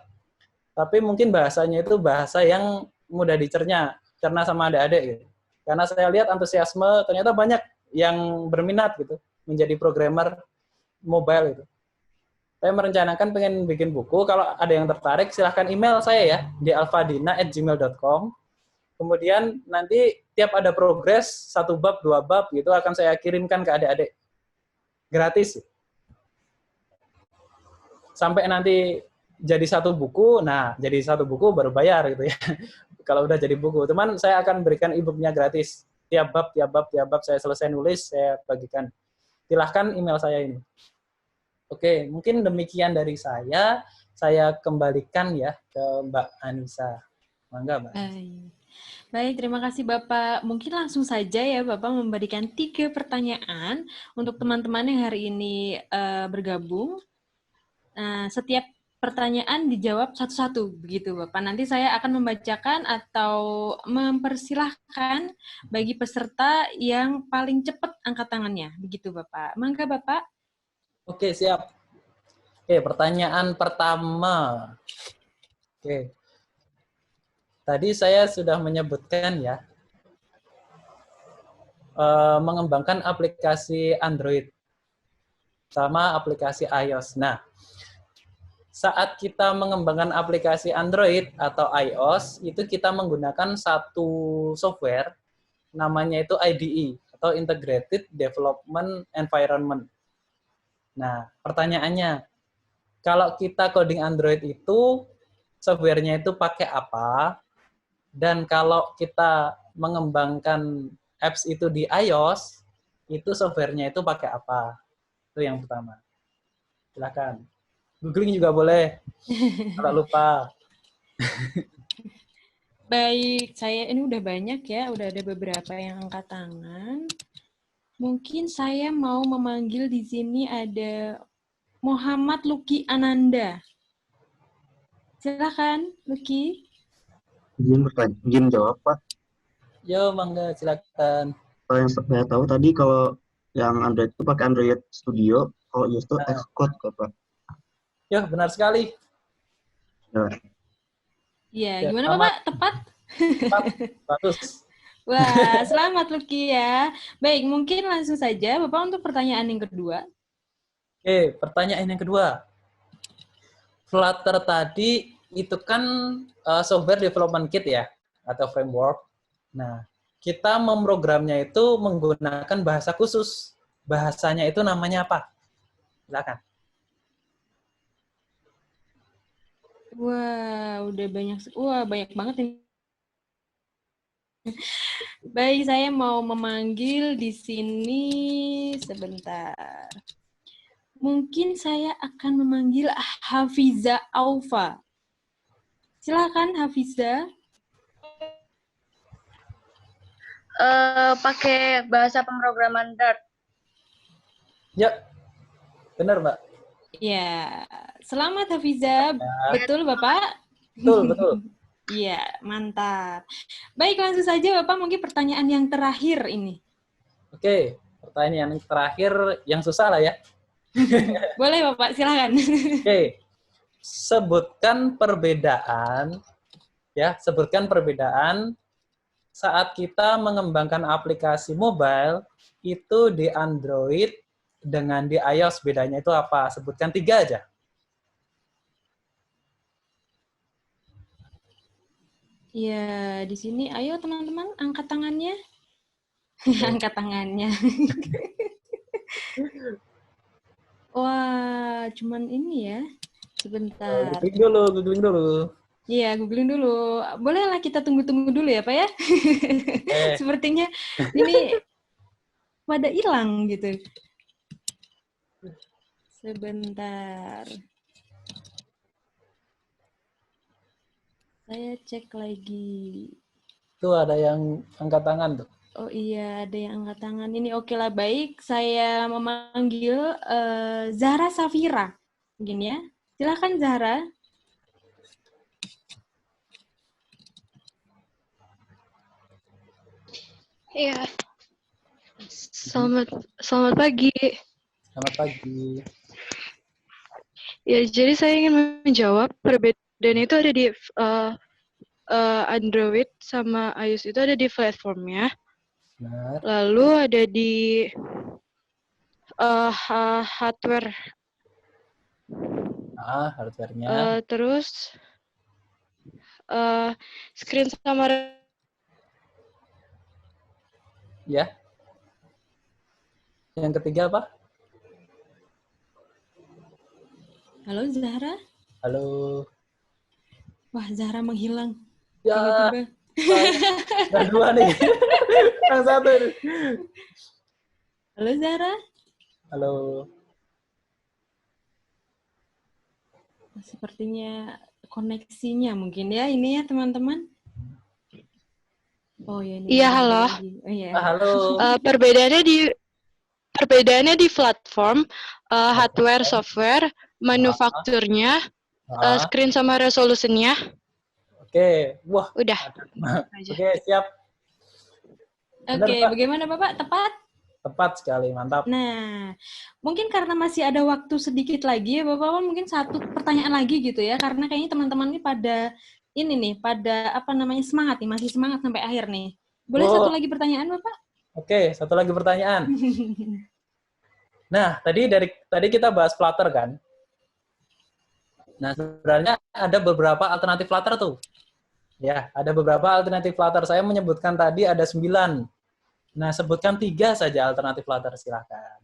[SPEAKER 3] tapi mungkin bahasanya itu bahasa yang mudah dicerna sama adik-adik gitu. Karena saya lihat antusiasme ternyata banyak yang berminat gitu menjadi programmer mobile gitu. Saya merencanakan pengen bikin buku. Kalau ada yang tertarik, silahkan email saya ya di alfadina@gmail.com. Kemudian nanti tiap ada progres, 1 bab, 2 bab gitu akan saya kirimkan ke adik-adik. Gratis. Sampai nanti jadi 1 buku, nah jadi 1 buku baru bayar gitu ya. Kalau udah jadi buku. Teman, saya akan berikan e-booknya gratis. Tiap bab saya selesai nulis, saya bagikan. Silahkan email saya ini. Oke, mungkin demikian dari saya. Saya kembalikan ya ke Mbak Anissa. Mangga, Mbak.
[SPEAKER 1] Baik, terima kasih Bapak. Mungkin langsung saja ya Bapak memberikan 3 pertanyaan untuk teman-teman yang hari ini bergabung. Setiap pertanyaan dijawab satu-satu, begitu Bapak. Nanti saya akan membacakan atau mempersilahkan bagi peserta yang paling cepat angkat tangannya, begitu Bapak. Mangga Bapak.
[SPEAKER 3] Oke, siap. Oke, pertanyaan pertama. Oke. Tadi saya sudah menyebutkan ya, mengembangkan aplikasi Android sama aplikasi iOS. Nah, saat kita mengembangkan aplikasi Android atau iOS, itu kita menggunakan satu software, namanya itu IDE, atau Integrated Development Environment. Nah, pertanyaannya, kalau kita coding Android itu, softwarenya itu pakai apa? Dan kalau kita mengembangkan apps itu di iOS, itu softwarenya itu pakai apa? Itu yang pertama. Silakan. Googling juga boleh, kalau lupa.
[SPEAKER 1] Baik, saya ini udah banyak ya, udah ada beberapa yang angkat tangan. Mungkin saya mau memanggil di sini ada Muhammad Luki Ananda. Silakan, Luki.
[SPEAKER 4] Izin jawab, Pak.
[SPEAKER 3] Yo, mangga, silakan.
[SPEAKER 4] Kalau yang saya tahu tadi kalau yang Android itu pakai Android Studio, kalau iOS itu Xcode, Pak.
[SPEAKER 3] Yo, benar sekali.
[SPEAKER 1] Ya, gimana Bapak? Tepat?
[SPEAKER 3] Tepat, bagus.
[SPEAKER 1] Wah, selamat Luki ya. Baik, mungkin langsung saja Bapak untuk pertanyaan yang kedua.
[SPEAKER 3] Oke, pertanyaan yang kedua. Flutter tadi itu kan software development kit ya, atau framework. Nah, kita memprogramnya itu menggunakan bahasa khusus. Bahasanya itu namanya apa? Silakan.
[SPEAKER 1] Wah, udah banyak banget ini. Baik, saya mau memanggil di sini sebentar. Mungkin saya akan memanggil Hafiza Aufa. Silakan Hafiza.
[SPEAKER 5] Pakai bahasa pemrograman Dart.
[SPEAKER 3] Ya, benar, Mbak.
[SPEAKER 1] Ya, selamat Hafiza. Betul, Bapak?
[SPEAKER 3] Betul.
[SPEAKER 1] Iya, mantap. Baik, langsung saja Bapak, mungkin pertanyaan yang terakhir ini.
[SPEAKER 3] Oke, pertanyaan yang terakhir yang susah lah ya.
[SPEAKER 1] Boleh Bapak, silakan.
[SPEAKER 3] Oke, sebutkan perbedaan saat kita mengembangkan aplikasi mobile itu di Android dengan di iOS, bedanya itu apa? Sebutkan 3 aja.
[SPEAKER 1] Ya, di sini ayo teman-teman angkat tangannya. Angkat tangannya. Wah, cuman ini ya. Sebentar.
[SPEAKER 3] Googling dulu.
[SPEAKER 1] Iya, googling dulu. Bolehlah kita tunggu-tunggu dulu ya, Pak ya. Sepertinya ini pada hilang gitu. Sebentar. Saya cek lagi.
[SPEAKER 3] Tuh ada yang angkat tangan tuh.
[SPEAKER 1] Oh iya, ada yang angkat tangan. Ini oke lah, baik. Saya memanggil Zahra Safira. Mungkin ya. Silakan Zahra.
[SPEAKER 5] Iya. Selamat pagi.
[SPEAKER 3] Selamat pagi.
[SPEAKER 5] Ya, jadi saya ingin menjawab perbedaan itu ada di Android sama iOS itu ada di platformnya.
[SPEAKER 3] Benar.
[SPEAKER 5] Lalu ada di hardware.
[SPEAKER 3] Hardware-nya.
[SPEAKER 5] Terus screen sama
[SPEAKER 3] Ya. Yang ketiga apa?
[SPEAKER 1] Halo Zahra.
[SPEAKER 3] Halo.
[SPEAKER 1] Wah, Zahra menghilang.
[SPEAKER 3] Ya.
[SPEAKER 1] Tiba-tiba.
[SPEAKER 3] Ada 2 nih. Yang 1.
[SPEAKER 1] Halo Zahra.
[SPEAKER 3] Halo.
[SPEAKER 1] Sepertinya koneksinya mungkin ya ini ya teman-teman. Oh ya ini.
[SPEAKER 5] Iya, halo.
[SPEAKER 1] Oh, iya.
[SPEAKER 3] Halo.
[SPEAKER 5] Perbedaannya di platform, hardware, software, manufakturnya, screen sama resolusinya.
[SPEAKER 3] Oke. Wah.
[SPEAKER 5] Udah.
[SPEAKER 3] Oke, siap. Benar,
[SPEAKER 1] Oke,
[SPEAKER 3] Pak.
[SPEAKER 1] bagaimana Bapak? Tepat?
[SPEAKER 3] Tepat sekali, mantap.
[SPEAKER 1] Nah, mungkin karena masih ada waktu sedikit lagi ya Bapak, mungkin satu pertanyaan lagi gitu ya, karena kayaknya teman-teman ini pada semangat nih, masih semangat sampai akhir nih. Boleh satu lagi pertanyaan Bapak?
[SPEAKER 3] Oke, satu lagi pertanyaan. Nah, tadi kita bahas Flutter kan? Nah, sebenarnya ada beberapa alternatif Flutter tuh. Ya, ada beberapa alternatif Flutter. Saya menyebutkan tadi ada 9. Nah, sebutkan 3 saja alternatif Flutter, silahkan.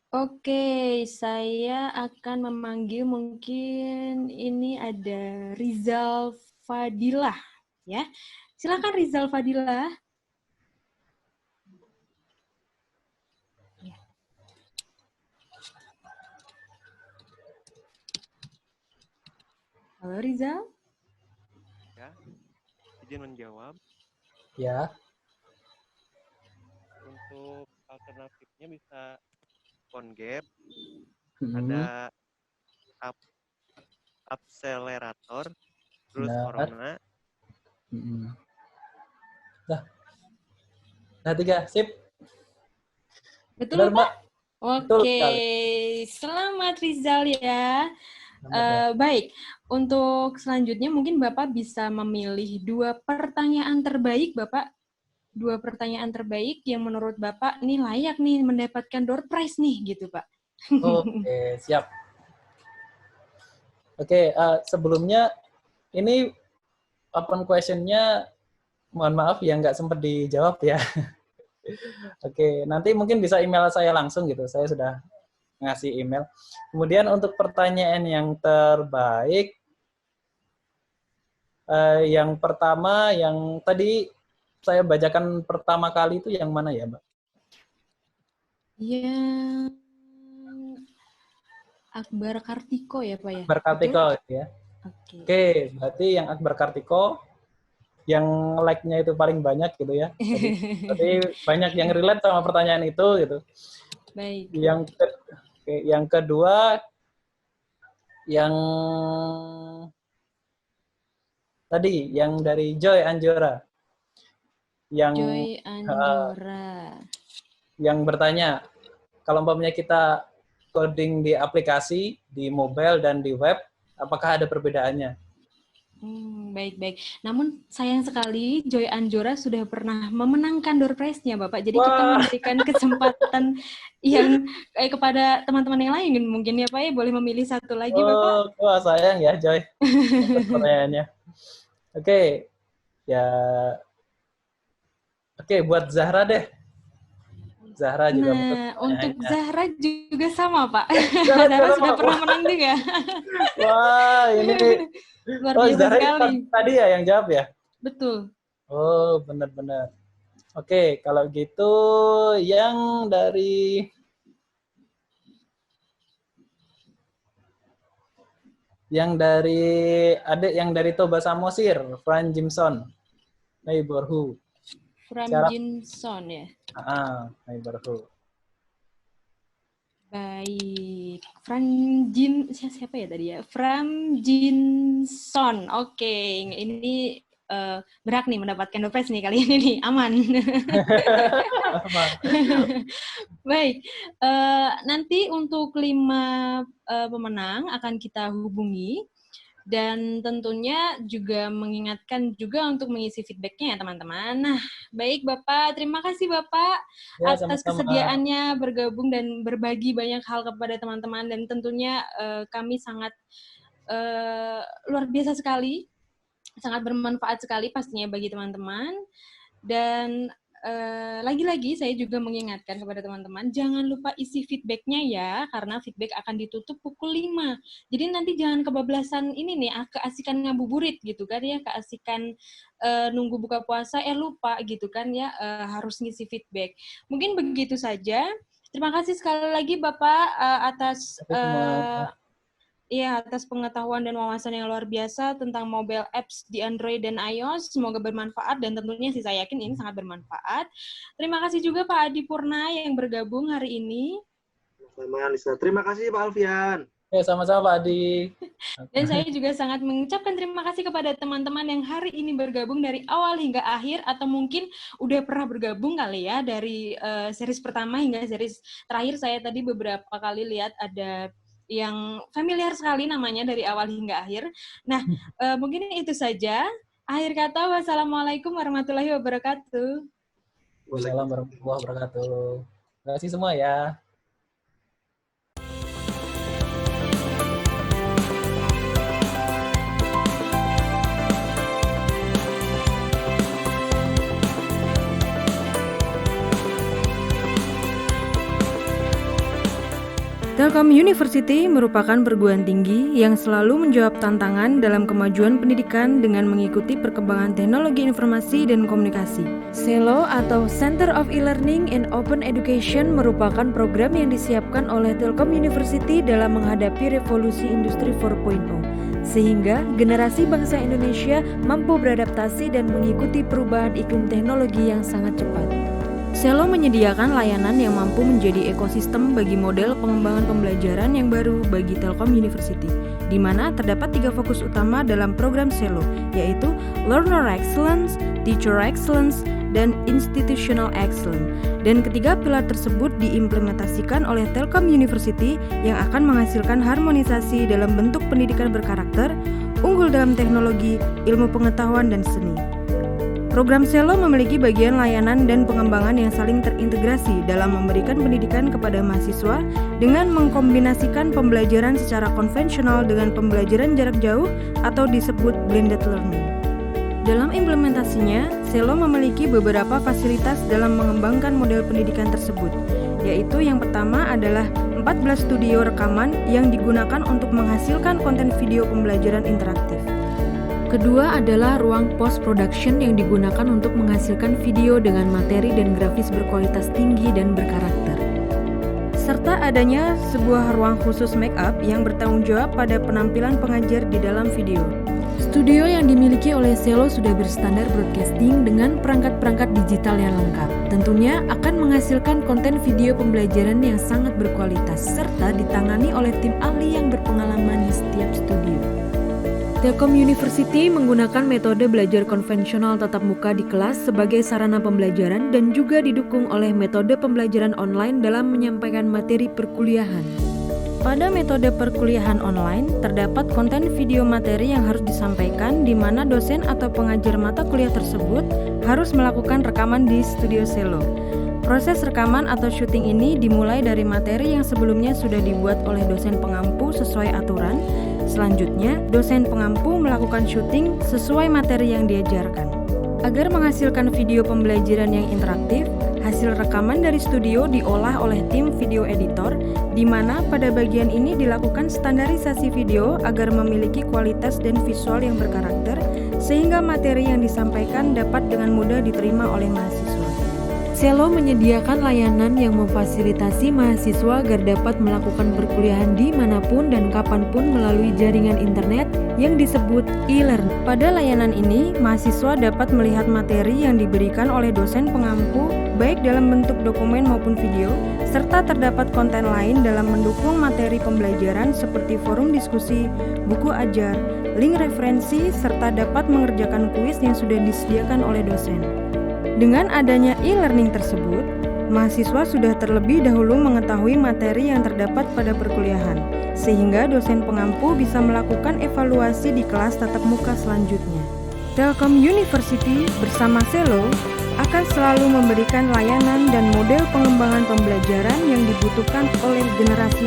[SPEAKER 1] Oke, saya akan memanggil mungkin ini ada Rizal Fadilah, ya. Silakan Rizal Fadilah. Halo Rizal.
[SPEAKER 6] Ya, izin menjawab.
[SPEAKER 3] Ya.
[SPEAKER 6] Untuk alternatifnya bisa PhoneGap, ada Accelerator, terus Corona.
[SPEAKER 3] Nah, 3, sip.
[SPEAKER 1] Betul,
[SPEAKER 3] Benar, Mbak?
[SPEAKER 1] Oke, selamat Rizal ya. Baik, untuk selanjutnya mungkin Bapak bisa memilih 2 pertanyaan terbaik, Bapak. 2 pertanyaan terbaik yang menurut Bapak nih layak nih mendapatkan door prize nih gitu, Pak.
[SPEAKER 3] Oke, siap. Oke, sebelumnya ini open question-nya mohon maaf ya nggak sempat dijawab ya. Oke, nanti mungkin bisa email saya langsung gitu. Saya sudah ngasih email. Kemudian untuk pertanyaan yang terbaik, yang pertama, yang tadi saya bacakan pertama kali itu yang mana ya, Mbak?
[SPEAKER 1] Yang Akbar Kartiko ya, Pak ya?
[SPEAKER 3] Akbar Kartiko ya. Oke, berarti yang Akbar Kartiko, yang like-nya itu paling banyak gitu ya. Jadi banyak yang relate sama pertanyaan itu gitu.
[SPEAKER 1] Baik.
[SPEAKER 3] Yang kedua, yang tadi, yang dari Joy Anjora.
[SPEAKER 1] Joy Anjora.
[SPEAKER 3] Yang bertanya, kalau umpamanya kita coding di aplikasi, di mobile dan di web, apakah ada perbedaannya?
[SPEAKER 1] Baik. Namun sayang sekali Joy Anjora sudah pernah memenangkan door prize-nya, Bapak. Jadi kita memberikan kesempatan yang kepada teman-teman yang lain mungkin ya, Pak ya, boleh memilih satu lagi, Bapak.
[SPEAKER 3] Wah, sayang ya, Joy. Pertanyaannya. Oke. Ya. Oke, buat Zahra deh. Zahra juga.
[SPEAKER 1] Nah, untuk Zahra juga sama, Pak. Zahra sudah pernah menang juga.
[SPEAKER 3] Wah, ini
[SPEAKER 1] luar biasa
[SPEAKER 3] Zahra
[SPEAKER 1] sekali.
[SPEAKER 3] Tadi ya yang jawab ya?
[SPEAKER 1] Betul.
[SPEAKER 3] Oh, benar-benar. Oke, kalau gitu yang dari adik yang dari Toba Samosir, Fran Jimson, neighborhood.
[SPEAKER 1] Fran Jimson ya.
[SPEAKER 3] Neighborhood.
[SPEAKER 1] Baik, siapa ya tadi ya? Fran Jimson. Oke, ini berhak nih mendapatkan door prize nih kali ini nih, aman. Baik, nanti untuk 5 pemenang akan kita hubungi. Dan tentunya juga mengingatkan juga untuk mengisi feedback-nya ya teman-teman. Nah, baik Bapak, terima kasih Bapak
[SPEAKER 3] ya,
[SPEAKER 1] atas kesediaannya bergabung dan berbagi banyak hal kepada teman-teman. Dan tentunya kami sangat luar biasa sekali, sangat bermanfaat sekali pastinya bagi teman-teman. Dan lagi-lagi saya juga mengingatkan kepada teman-teman, jangan lupa isi feedback-nya ya, karena feedback akan ditutup pukul 5. Jadi nanti jangan kebablasan ini nih, keasikan ngabuburit gitu kan ya, keasikan nunggu buka puasa, lupa gitu kan ya, harus ngisi feedback. Mungkin begitu saja. Terima kasih sekali lagi Bapak atas pengetahuan dan wawasan yang luar biasa tentang mobile apps di Android dan iOS. Semoga bermanfaat dan tentunya sih saya yakin ini sangat bermanfaat. Terima kasih juga Pak Adi Purna yang bergabung hari ini.
[SPEAKER 2] Sama Anissa. Terima kasih Pak Alfian.
[SPEAKER 3] Ya, sama-sama Pak Adi.
[SPEAKER 1] Dan saya juga sangat mengucapkan terima kasih kepada teman-teman yang hari ini bergabung dari awal hingga akhir, atau mungkin udah pernah bergabung kali ya dari series pertama hingga series terakhir. Saya tadi beberapa kali lihat ada yang familiar sekali namanya dari awal hingga akhir. Nah, mungkin itu saja. Akhir kata, wassalamualaikum warahmatullahi wabarakatuh.
[SPEAKER 3] Wassalamualaikum warahmatullahi wabarakatuh. Terima kasih semua ya.
[SPEAKER 1] Telkom University merupakan perguruan tinggi yang selalu menjawab tantangan dalam kemajuan pendidikan dengan mengikuti perkembangan teknologi informasi dan komunikasi. CELO atau Center of E-Learning and Open Education merupakan program yang disiapkan oleh Telkom University dalam menghadapi revolusi industri 4.0, sehingga generasi bangsa Indonesia mampu beradaptasi dan mengikuti perubahan iklim teknologi yang sangat cepat. CELO menyediakan layanan yang mampu menjadi ekosistem bagi model pengembangan pembelajaran yang baru bagi Telkom University, di mana terdapat 3 fokus utama dalam program CELO, yaitu Learner Excellence, Teacher Excellence, dan Institutional Excellence. Dan ketiga pilar tersebut diimplementasikan oleh Telkom University yang akan menghasilkan harmonisasi dalam bentuk pendidikan berkarakter, unggul dalam teknologi, ilmu pengetahuan, dan seni. Program Selo memiliki bagian layanan dan pengembangan yang saling terintegrasi dalam memberikan pendidikan kepada mahasiswa dengan mengkombinasikan pembelajaran secara konvensional dengan pembelajaran jarak jauh atau disebut blended learning. Dalam implementasinya, Selo memiliki beberapa fasilitas dalam mengembangkan model pendidikan tersebut, yaitu yang pertama adalah 14 studio rekaman yang digunakan untuk menghasilkan konten video pembelajaran interaktif. Kedua adalah ruang post-production yang digunakan untuk menghasilkan video dengan materi dan grafis berkualitas tinggi dan berkarakter. Serta adanya sebuah ruang khusus make-up yang bertanggung jawab pada penampilan pengajar di dalam video. Studio yang dimiliki oleh Selo sudah berstandar broadcasting dengan perangkat-perangkat digital yang lengkap. Tentunya akan menghasilkan konten video pembelajaran yang sangat berkualitas, serta ditangani oleh tim ahli yang berpengalaman di setiap studio. Telkom University menggunakan metode belajar konvensional tatap muka di kelas sebagai sarana pembelajaran dan juga didukung oleh metode pembelajaran online dalam menyampaikan materi perkuliahan. Pada metode perkuliahan online, terdapat konten video materi yang harus disampaikan di mana dosen atau pengajar mata kuliah tersebut harus melakukan rekaman di studio Selo. Proses rekaman atau syuting ini dimulai dari materi yang sebelumnya sudah dibuat oleh dosen pengampu sesuai aturan. Selanjutnya, dosen pengampu melakukan syuting sesuai materi yang diajarkan. Agar menghasilkan video pembelajaran yang interaktif, hasil rekaman dari studio diolah oleh tim video editor, di mana pada bagian ini dilakukan standarisasi video agar memiliki kualitas dan visual yang berkarakter, sehingga materi yang disampaikan dapat dengan mudah diterima oleh mahasiswa. Selo menyediakan layanan yang memfasilitasi mahasiswa agar dapat melakukan perkuliahan dimanapun dan kapanpun melalui jaringan internet yang disebut e-learning. Pada layanan ini, mahasiswa dapat melihat materi yang diberikan oleh dosen pengampu baik dalam bentuk dokumen maupun video, serta terdapat konten lain dalam mendukung materi pembelajaran seperti forum diskusi, buku ajar, link referensi, serta dapat mengerjakan kuis yang sudah disediakan oleh dosen. Dengan adanya e-learning tersebut, mahasiswa sudah terlebih dahulu mengetahui materi yang terdapat pada perkuliahan, sehingga dosen pengampu bisa melakukan evaluasi di kelas tatap muka selanjutnya. Telkom University bersama Selo akan selalu memberikan layanan dan model pengembangan pembelajaran yang dibutuhkan oleh generasi